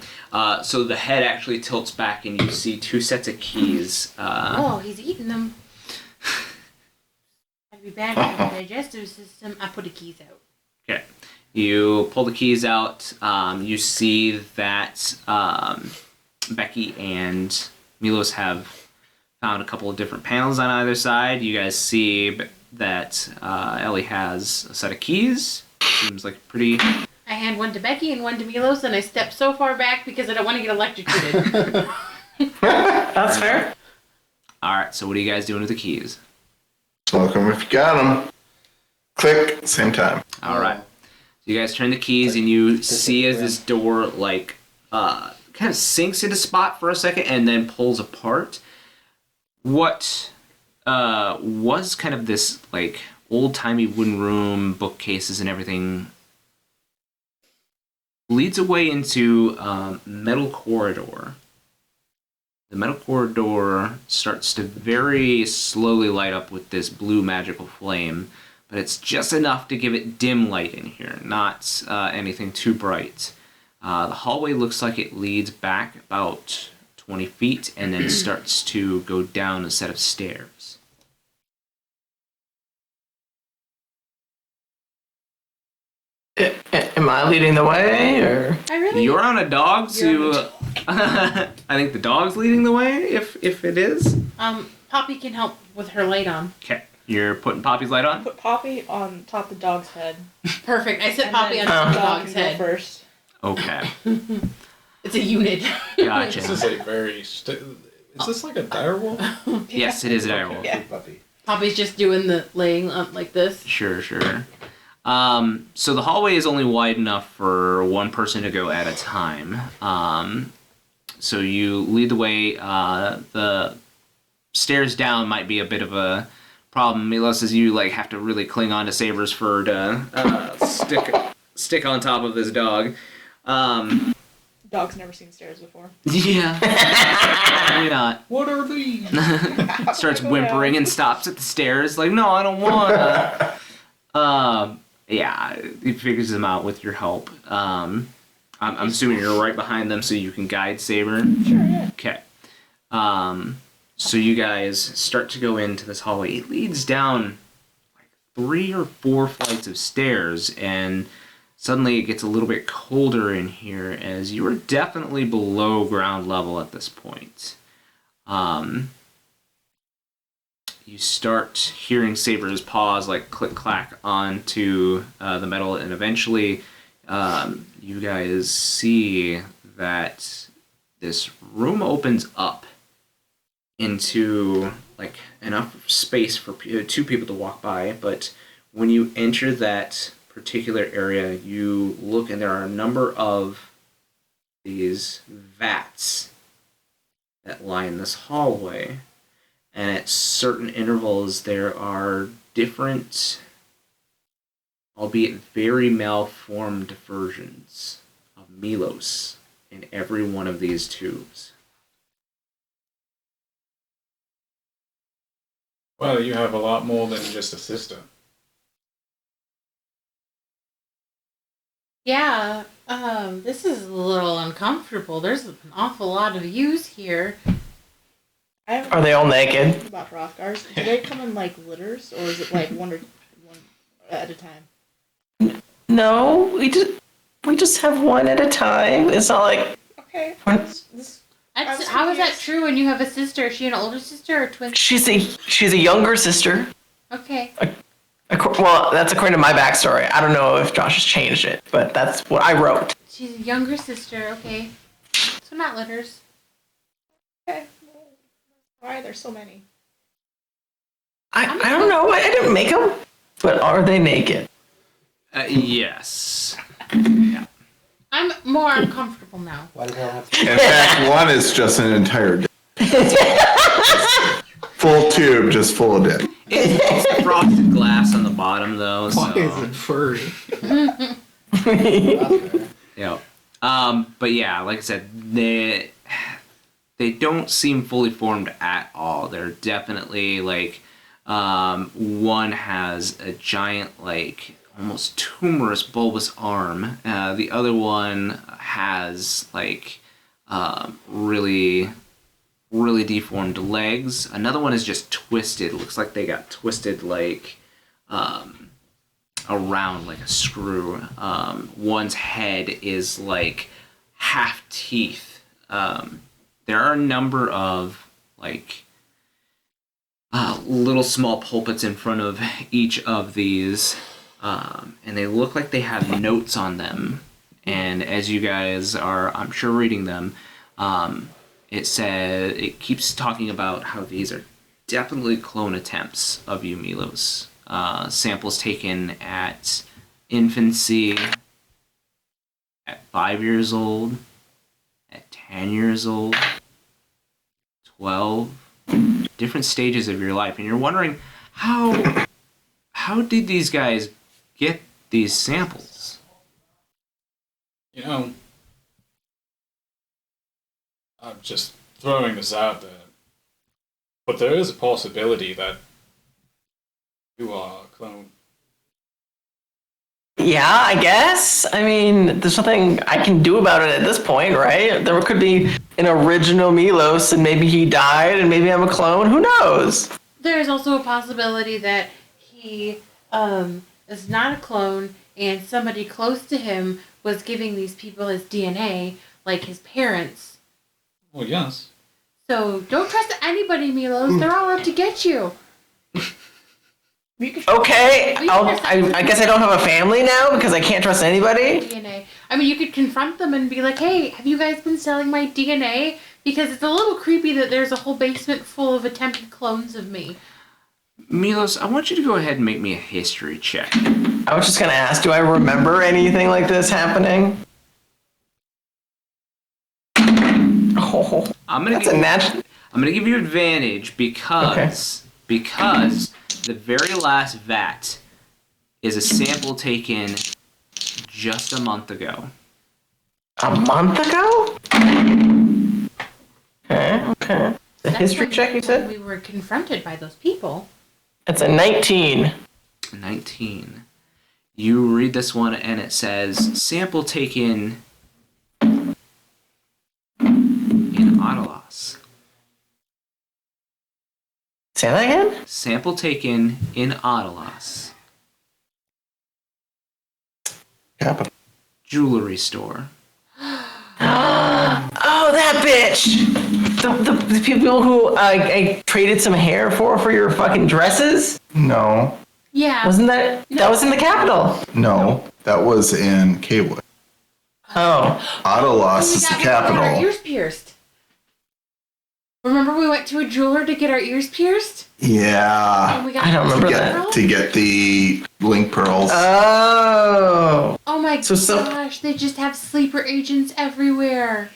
So the head actually tilts back, and you see 2 sets of keys.
Oh, he's eating them. That'd be bad for the digestive system. I put the keys out.
Okay. You pull the keys out. You see that Becky and Milos have found a couple of different panels on either side. You guys see that Ellie has a set of keys. Seems like pretty...
I hand one to Becky and one to Milos, and I step so far back because I don't want to get electrocuted.
That's fair.
All right, so what are you guys doing with the keys?
Smoke them if you got them. Click, same time.
All right. So you guys turn the keys, and you see as this door like kind of sinks into spot for a second and then pulls apart. What was kind of this like old-timey wooden room, bookcases and everything, leads away into metal corridor the metal corridor starts to very slowly light up with this blue magical flame, but it's just enough to give it dim light in here, not anything too bright. The hallway looks like it leads back about 20 feet and then starts to go down a set of stairs.
Am I leading the way, or?
You're on a dog, so
You're on
I think the dog's leading the way, if it is.
Poppy can help with her light on.
Okay, you're putting Poppy's light on?
Put Poppy on top of the dog's head.
Perfect. I set
And
Poppy
then
on top of the
dog
dog's
can go
head.
first.
Okay,
It's a unit.
gotcha.
This is a very. Is this like a direwolf?
Yes, it is a direwolf.
Yeah.
Puppy.
Poppy's just doing the laying like this.
Sure. So the hallway is only wide enough for one person to go at a time. So you lead the way. The stairs down might be a bit of a problem, Milos, as you have to really cling on to Saber's fur to stick on top of this dog.
Dog's never seen stairs before.
Yeah, why not?
What are these?
Starts whimpering and stops at the stairs. Like, no, I don't wanna. Yeah, he figures them out with your help. I'm assuming you're right behind them, so you can guide Saber.
Sure, yeah.
Okay. So you guys start to go into this hallway. It leads down 3 or 4 flights of stairs, and suddenly it gets a little bit colder in here, as you are definitely below ground level at this point. You start hearing Saber's paws click clack onto the metal, and eventually you guys see that this room opens up into enough space for 2 people to walk by. But when you enter that particular area, you look and there are a number of these vats that line this hallway. And at certain intervals, there are different, albeit very malformed versions of Milos in every one of these tubes.
Well, you have a lot more than just a sister.
Yeah, this is a little uncomfortable. There's an awful lot of use here.
I haven't
Are they all naked?
about Hrothgars. Do they come in litters, or is it one at a time?
No, we just have one at a time. It's not like
Okay.
What?
This
How
was
is that
confused.
true when you have a sister? Is she an older sister or twin?
she's a younger sister.
Okay.
Well, that's according to my backstory. I don't know if Josh has changed it, but that's what I wrote.
She's a younger sister, okay. So not litters.
Okay. Why are there so many?
I don't know. I didn't make them, but are they naked?
Yes.
I'm more uncomfortable now.
Why do they all have to?
In fact, one is just an entire dick. Full tube, just full of dick.
It's frosted glass on the bottom, though. So.
furry?
Yeah. But yeah, like I said, they don't seem fully formed at all. They're definitely one has a giant almost tumorous bulbous arm. The other one has really deformed legs. Another one is just twisted. Looks like they got twisted around like a screw. One's head is half teeth. There are a number of little small pulpits in front of each of these, and they look like they have notes on them. And as you guys are, I'm sure, reading them, it keeps talking about how these are definitely clone attempts of you, Milos. Samples taken at infancy, at 5 years old, at 10 years old, 12, different stages of your life. And you're wondering, how did these guys get these samples?
Just throwing this out there, but there is a possibility that you are a clone.
Yeah, I guess. I mean, there's nothing I can do about it at this point, right? There could be an original Milos, and maybe he died, and maybe I'm a clone. Who knows?
There is also a possibility that he is not a clone, and somebody close to him was giving these people his DNA, like his parents.
Well, yes.
So don't trust anybody, Milos. They're all out to get you.
Okay, I guess I don't have a family now because I can't trust anybody.
DNA. I mean, you could confront them and be like, "Hey, have you guys been selling my DNA? Because it's a little creepy that there's a whole basement full of attempted clones of me."
Milos, I want you to go ahead and make me a history check.
I was just gonna ask, do I remember anything like this happening? Oh,
I'm gonna give you advantage because the very last vat is a sample taken just a month ago.
A month ago? Okay. The history check, you said?
We were confronted by those people.
It's a 19.
19. You read this one and it says sample taken in Autolos.
Say that again?
Sample taken in Autolos.
Capital.
Jewelry store.
Oh, that bitch! The people who I traded some hair for your fucking dresses?
No.
Yeah.
Wasn't that... That was in the capital.
No. That was in Kaywood.
Oh.
Autolos is the
We got our
capital.
ears pierced. Remember we went to a jeweler to get our ears pierced?
Yeah.
And we got
I don't remember that.
To get the link pearls.
Oh.
Oh my
So-
gosh, they just have sleeper agents everywhere.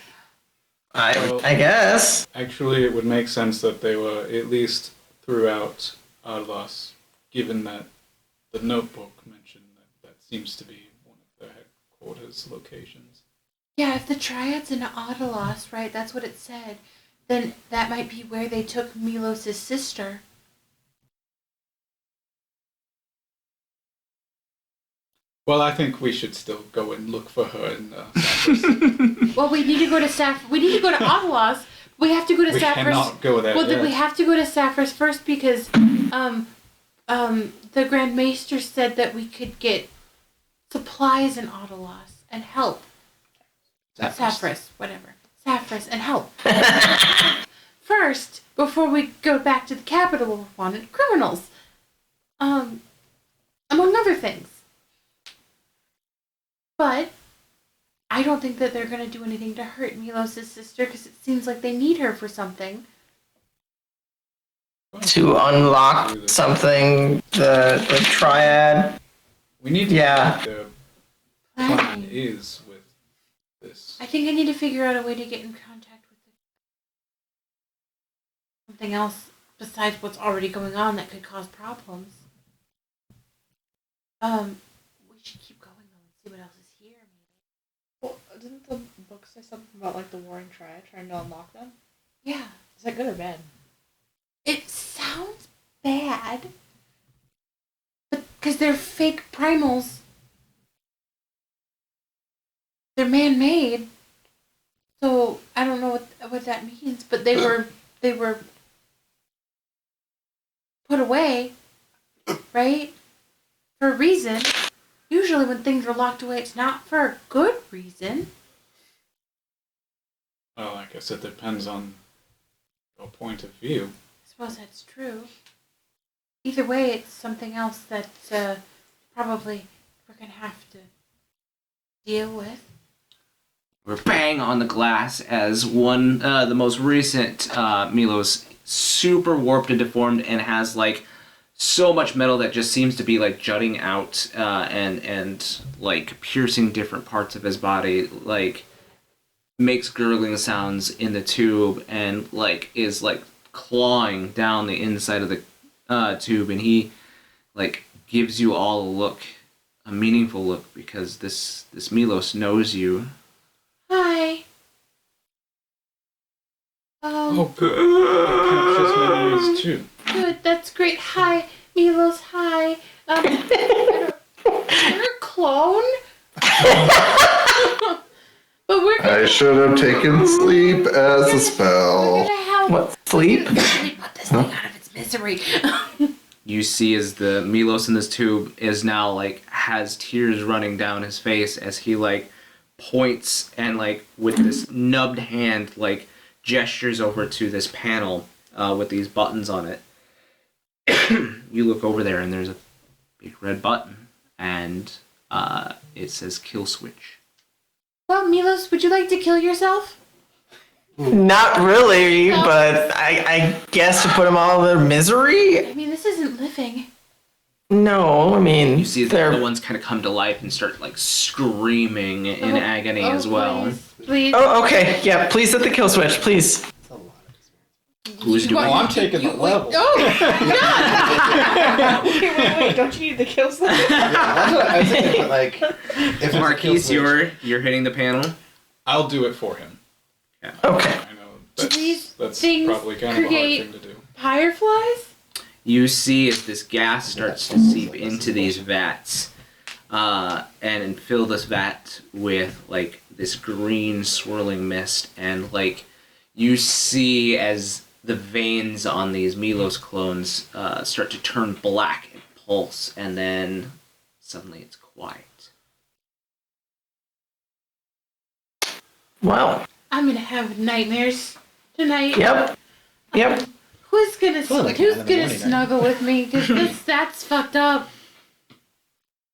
I guess.
Actually, it would make sense that they were at least throughout Arlos, given that the notebook mentioned that seems to be one of their headquarters locations.
Yeah, if the triad's in Autolos, right, that's what it said, then that might be where they took Milos' sister.
Well, I think we should still go and look for her in Cyprus.
Well, we need to go to Autolos. We have to go to
We
Sapphiros.
cannot go there
Well, then
yet.
we have to go to Sapphiros first because the Grand Maester said that we could get supplies in Autolos and help. Sapphiros, whatever. Sapphiros and help. First, before we go back to the capital of wanted criminals. Among other things. But I don't think that they're going to do anything to hurt Milos' sister because it seems like they need her for something.
To unlock something, the triad.
We need to
Yeah.
know what their plan is with this.
I think I need to figure out a way to get in contact with something else besides what's already going on that could cause problems. We should keep going though and see what else is here. Maybe.
Well, didn't the book say something about like the Warring Triad trying to unlock them?
Yeah,
Is that good or bad?
it sounds bad, but because they're fake primals, they're man-made. So I don't know what that means, but they were put away, right? For a reason. Usually when things are locked away, it's not for a good reason.
Well, I guess it depends on your point of view.
I suppose that's true. Either way, it's something else that probably we're going to have to deal with.
We're bang on the glass as one, the most recent Milos, super warped and deformed and has like so much metal that just seems to be like jutting out and like piercing different parts of his body, like makes gurgling sounds in the tube and like is like clawing down the inside of the tube, and he like gives you all a look, a meaningful look, because this Milos knows you.
Hi.
Oh, good. That captures memories too.
Good, that's great. Hi, Milos, hi. You're a clone? But we're
I should have taken sleep as a spell.
gonna help.
What, sleep?
Really put this thing out of its misery.
You see as the Milos in this tube is now like has tears running down his face as he like points and like with this nubbed hand like gestures over to this panel with these buttons on it. You look over there and there's a big red button and it says kill switch.
Well, Milos, would you like to kill yourself?
Not really, but I guess to put them all in their misery?
I mean, this isn't living.
No, I mean,
You see the
they're...
other ones kind of come to life and start like screaming in agony as well.
Please.
Oh, okay. Yeah, please hit the kill switch, please.
That's a lot of
Who's doing
Oh, I'm taking the level.
Wait, don't you need the kill switch?
I was thinking, but like, if it's a kill
Marquies,
switch-
you're hitting the panel.
I'll do it for him.
Okay.
I know
These
that's
things
probably kind of a hard
create-
thing to do.
Fireflies?
You see as this gas starts to seep into these vats and fill this vat with like this green swirling mist, and like you see as the veins on these Milos clones start to turn black and pulse, and then suddenly it's quiet.
Well,
I'm gonna have nightmares tonight.
yep. Yep.
Who's gonna
Well, like 9 in the morning,
snuggle with me? Because that's fucked up.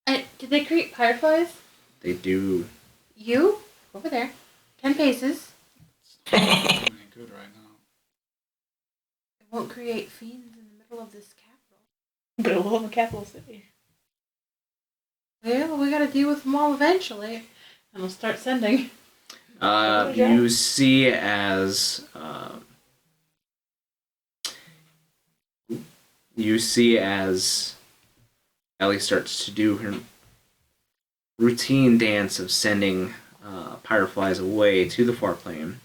Did they create fireflies?
They do.
You? Over there. 10 paces.
Doing it good right now.
It won't create fiends in the middle of this capital.
But it will in the capital city.
Well, we gotta deal with them all eventually. And we'll start sending.
You see as Ellie starts to do her routine dance of sending fireflies away to the far plane.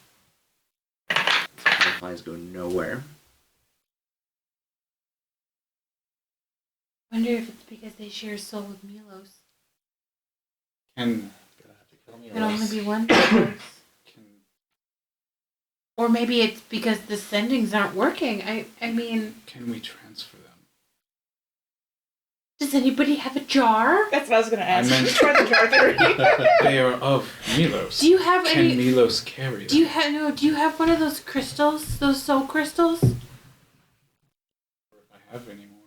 Fireflies go nowhere.
Wonder if it's because they share a soul with Milos.
Can
It can only be one Milos. Or maybe it's because the sendings aren't working. I mean,
can we transfer them?
does anybody have a jar?
That's what I was gonna ask.
meant-
Try the jar theory.
They are of Milos.
Do you have
Can
any?
Milos carry them?
Do you have one of those crystals? Those soul crystals?
If I have any more.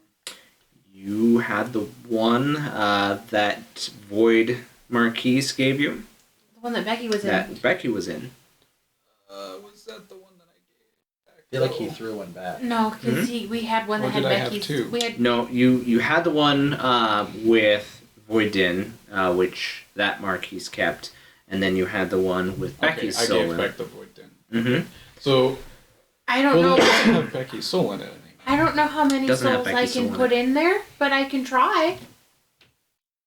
You had the one that Void Marquies gave you,
The one that Becky was in.
that Becky was in.
Was that the one that I gave?
I feel like he threw one back.
No, because we had one
Or
that had
did I have
Becky's.
two?
We had
No, you had the one with Voidin, which that Marquise kept, and then you had the one with Becky's
I
soul
gave
in
back
it.
the void then.
Mm-hmm.
So,
I don't
well, it
know.
doesn't have Becky's soul in it anymore.
I don't know how many
Doesn't have
souls I
Becky's soul
can
in
put
it.
in there, but I can try.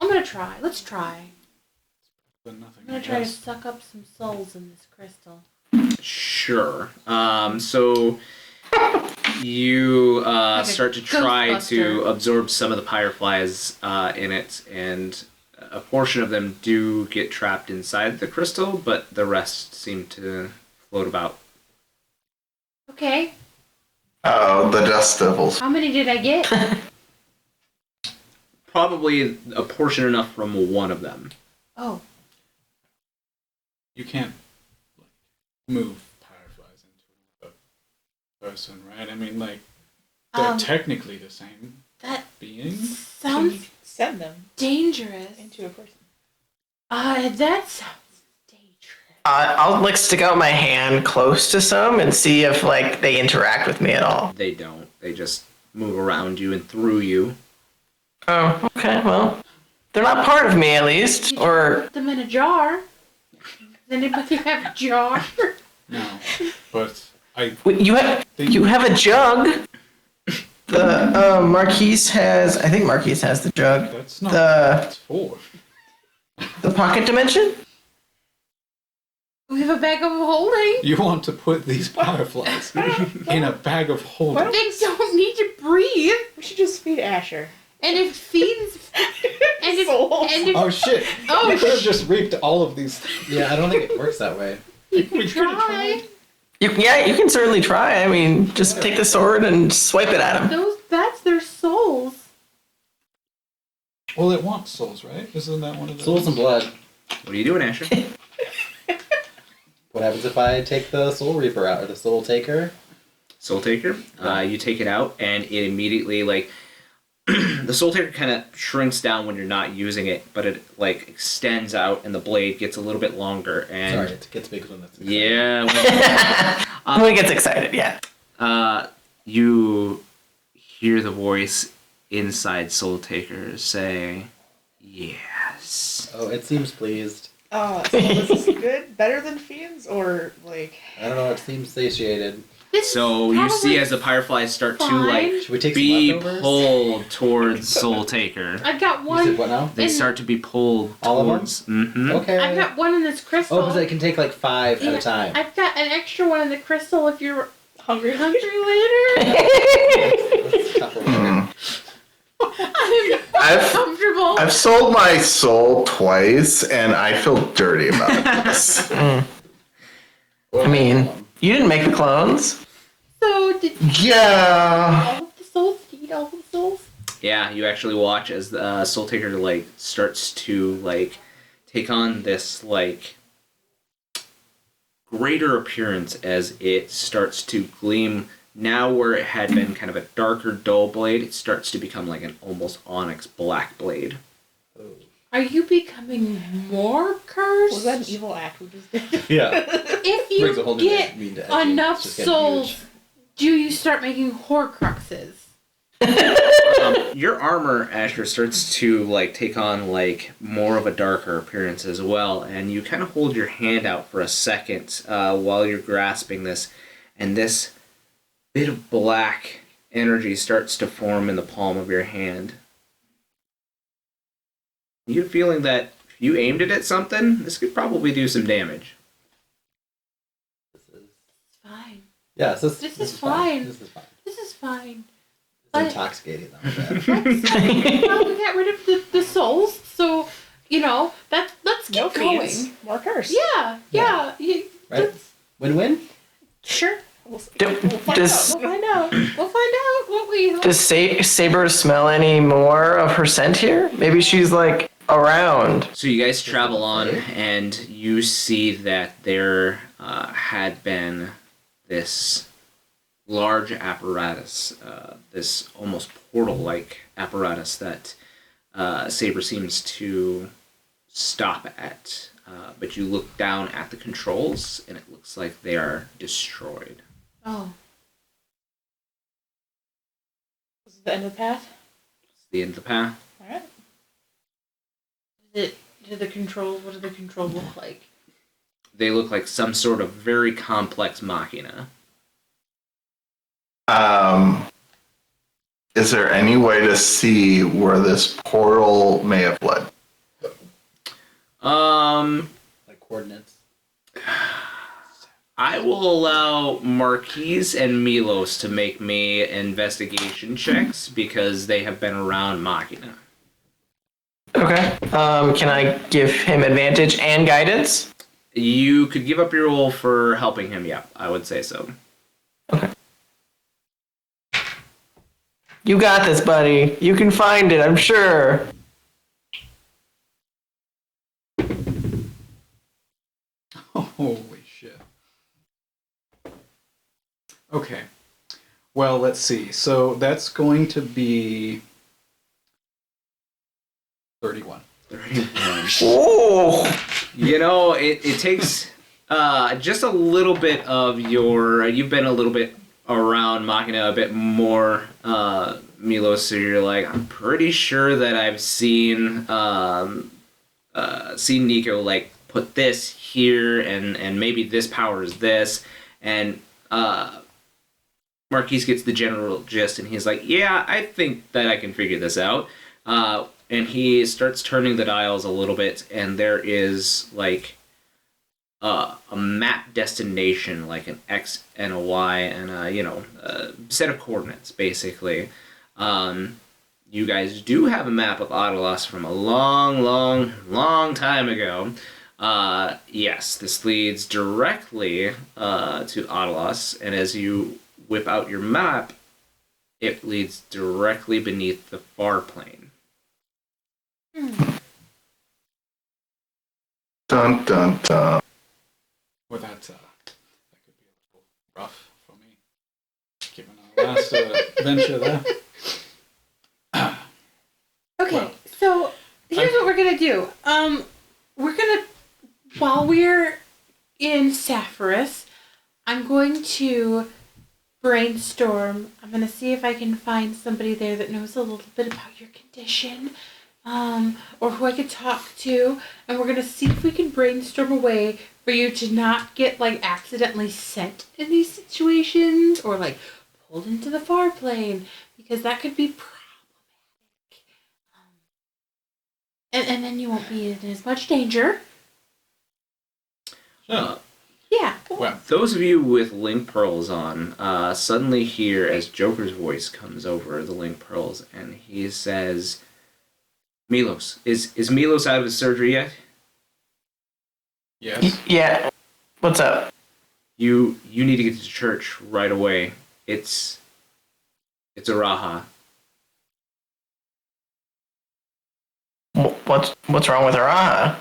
I'm gonna try. Let's try.
Then nothing.
I'm gonna try to suck up some souls in this crystal.
Sure. So you
Like a
start to try to
Ghostbuster.
absorb some of the fireflies in it, and a portion of them do get trapped inside the crystal, but the rest seem to float about.
Okay.
Oh, the dust devils.
How many did I get?
Probably a portion enough from one of them.
Oh.
You can't like, move fireflies into a person, right? I mean, like they're technically the same
That
being.
Can you
sounds
send them
dangerous.
into a person?
That sounds dangerous.
I'll like stick out my hand close to some and see if like they interact with me at all.
They don't. They just move around you and through you.
Oh, okay. Well, they're not part of me at least, or
Put them in a jar. Does anybody have a jar?
No, but I
wait, you have a jug. The Marquise has. I think Marquise has the jug.
that's not
The
what it's for.
the pocket dimension.
We have a bag of holding.
You want to put these fireflies in a bag of holding.
They don't need to breathe.
We should just feed Asher.
And if fiends and if,
Souls.
and if
Oh shit!
Oh,
We could have just reaped all of these things.
Yeah, I don't think it works that way.
you can
We could've
try.
You can certainly try. I mean, just take the sword and swipe it at him.
That's their souls.
Well, it wants souls, right? Isn't that one of the
Souls and blood.
What are you doing, Asher?
What happens if I take the Soul Reaper out, or the Soul Taker?
Soul Taker. You take it out, and it immediately, like, the Soul Taker kind of shrinks down when you're not using it, but it, like, extends out, and the blade gets a little bit longer, and...
Sorry, it gets big when that's excited.
Yeah.
When he gets excited, yeah.
You hear the voice inside Soul Taker say, yes.
Oh, it seems pleased.
Oh, so is this good? Better than fiends? Or, like...
I don't know, it seems satiated.
So you see as the fireflies start to, like,
Should we take
be
some leftovers?
pulled towards Soul Taker.
I've got
You
one.
said what now?
They start to be pulled
All of them?
towards... Mm-hmm.
Okay.
I've got one in this crystal.
Oh, because I can take like 5 at
Yeah,
a time.
I've got an extra one in the crystal if you're
Hungry?
hungry later.
That's tough one.
I'm
I've-
comfortable.
I've sold my soul twice, and I feel dirty about this.
I mean, you didn't make the clones.
So did
Yeah.
all of the souls eat all of the souls?
Yeah, you actually watch as the Soul Taker, like, starts to, like, take on this, like, greater appearance as it starts to gleam. Now where it had been kind of a darker, dull blade, it starts to become like an almost onyx black blade.
Are you becoming more cursed?
Was that an evil act we just did?
Yeah.
If
Brings a whole
you
new
get
meaning to edging.
enough
It's just getting
souls,
huge.
do you start making Horcruxes?
Your armor, Asher, starts to like take on like more of a darker appearance as well, and you kind of hold your hand out for a second while you're grasping this, and this bit of black energy starts to form in the palm of your hand. You get a feeling that if you aimed it at something, this could probably do some damage.
It's fine.
Yeah, so
This is fine.
This is fine.
This is fine.
It's intoxicating though.
Well, we got rid of the souls, so you know let's
No
keep going.
fiends. More curse.
Yeah.
Right?
That's-
Win-win?
Sure. We'll
Do-
find
does-
out.
We'll find out. We'll find out what we.
Does Saber smell any more of her scent here? Maybe she's like around.
So you guys travel on, and you see that there had been this large apparatus, this almost portal-like apparatus that Saber seems to stop at. But you look down at the controls, and it looks like they are destroyed.
Oh.
This is the end of the path.
It's the end of the path.
Alright.
What do the controls look like?
They look like some sort of very complex machina.
Is there any way to see where this portal may have led?
Like coordinates.
I will allow Marquies and Milos to make me investigation checks because they have been around Machina.
Okay. Can I give him advantage and guidance?
You could give up your roll for helping him, yeah, I would say so.
Okay. You got this, buddy. You can find it, I'm sure.
Holy shit. Okay. Well, let's see. So that's going to be 31.
31.
Oh.
You know, it takes just a little bit of your... You've been a little bit around Machina a bit more, Milos, so you're like, I'm pretty sure that I've seen Nico, like, put this here, and maybe this powers this, and Marquise gets the general gist, and he's like, yeah, I think that I can figure this out. And he starts turning the dials a little bit, and there is, like, a map destination, like an X and a Y and a set of coordinates, basically. You guys do have a map of Adalos from a long, long, long time ago. Yes, this leads directly to Adalos, and as you whip out your map, it leads directly beneath the far plane.
Dun dun dun.
Well, that could be a little rough for me, given our last adventure there.
Okay,
Well,
so here's what we're gonna do. We're gonna, while we're in Sapphirus, I'm going to brainstorm. I'm gonna see if I can find somebody there that knows a little bit about your condition, or who I could talk to, and we're gonna see if we can brainstorm a way for you to not get like accidentally sent in these situations or like pulled into the far plane, because that could be problematic. And then you won't be in as much danger.
Sure.
Yeah.
Well,
Those of you with link pearls on suddenly hear as Joker's voice comes over the link pearls, and he says, "Milos, is Milos out of his surgery yet?
yes.
Yeah. What's up?
You need to get to church right away. It's a Raha.
What's wrong with her?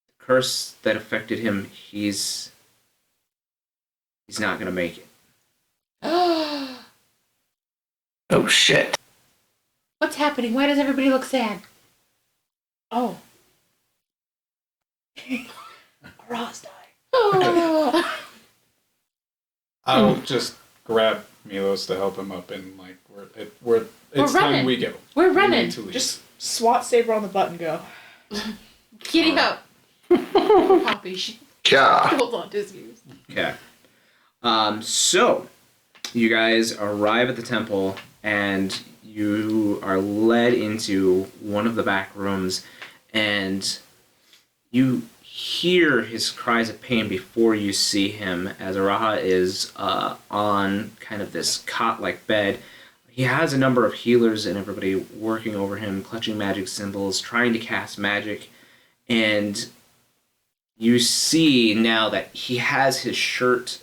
The curse that affected him, he's not gonna make it."
Oh shit.
What's happening? Why does everybody look sad?
Oh. Ross died.
Oh.
I'll just grab Milos to help him up, and like it's
running.
time we go.
We're
We
running.
need to leave.
Just swat saber on the button, go.
Get him out. Poor Poppy. She
Yeah.
holds on to his views.
Okay. So you guys arrive at the temple, and you are led into one of the back rooms, and you hear his cries of pain before you see him, as Araha is on kind of this cot-like bed. He has a number of healers and everybody working over him, clutching magic symbols, trying to cast magic, and you see now that he has his shirt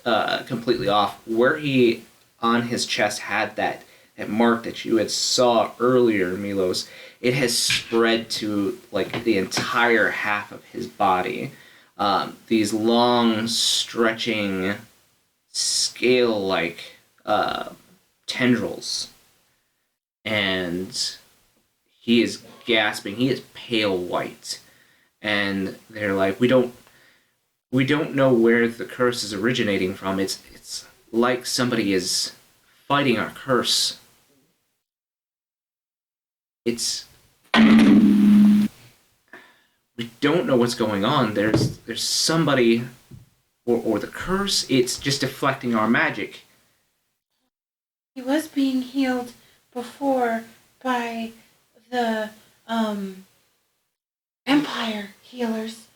completely off. Where he on his chest had that mark that you had saw earlier, Milos, it has spread to like the entire half of his body. These long, stretching, scale-like tendrils, and he is gasping. He is pale white, and they're like, "We don't know where the curse is originating from. It's like somebody is fighting our curse. We don't know what's going on. There's somebody, or the curse. It's just deflecting our magic."
He was being healed before by the Empire healers.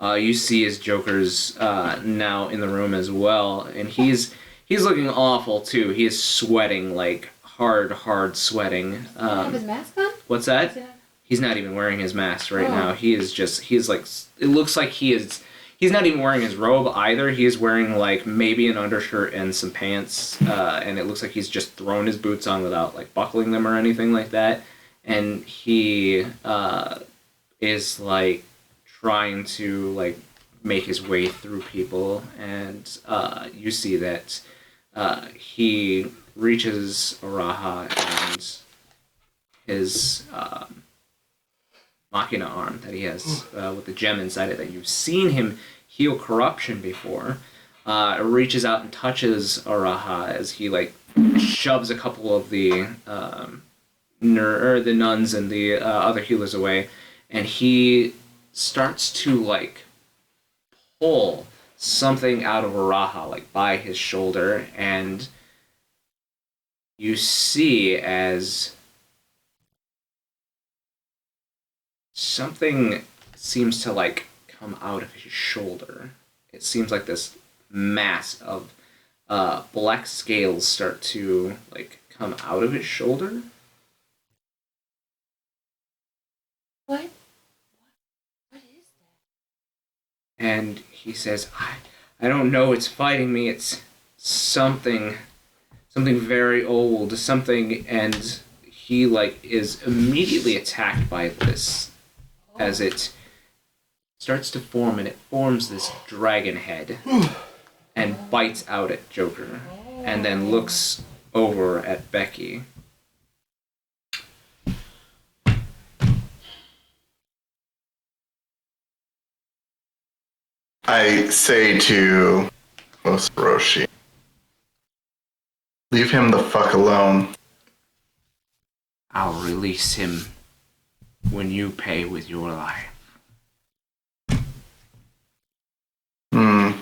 You see his Joker's now in the room as well, and he's looking awful too. He is sweating, like hard sweating.
Does he have his mask on?
What's that? He's not even wearing his mask right
Oh.
now. He's like, it looks like he's not even wearing his robe either. He is wearing like maybe an undershirt and some pants, and it looks like he's just thrown his boots on without like buckling them or anything like that. And he is like trying to like make his way through people, and you see that he reaches Araha and his Machina arm that he has with the gem inside it that you've seen him heal corruption before. Reaches out and touches Araha as he like shoves a couple of the the nuns and the other healers away, and he starts to like pull something out of Araha like by his shoulder, and you see as something seems to like come out of his shoulder. It seems like this mass of black scales start to like come out of his shoulder.
What? What is that?
And he says, I don't know, it's fighting me. It's something very old, something, and he like is immediately attacked by this as it starts to form, and it forms this dragon head and bites out at Joker and then looks over at Becky.
I say to Osoroshi, leave him the fuck alone.
I'll release him when you pay with your life.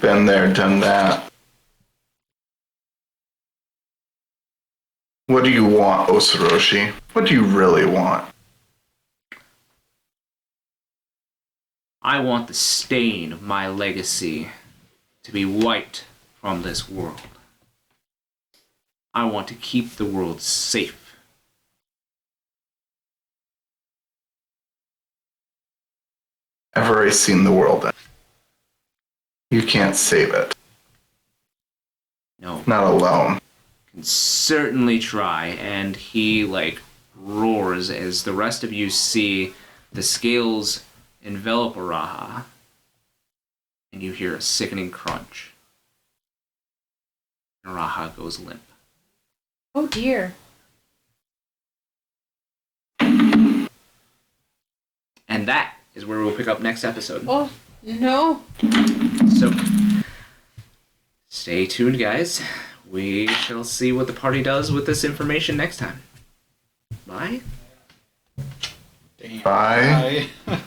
Been there, done that. What do you want, Osoroshi? What do you really want?
I want the stain of my legacy to be wiped from this world. I want to keep the world safe.
I've already seen the world. You can't save it.
No.
Not alone.
Can certainly try, and he like roars as the rest of you see the scales envelop Araha, and you hear a sickening crunch. Araha goes limp.
Oh dear.
And that is where we'll pick up next episode.
Oh no.
So, stay tuned, guys. We shall see what the party does with this information next time. Bye.
Damn.
Bye.
Bye.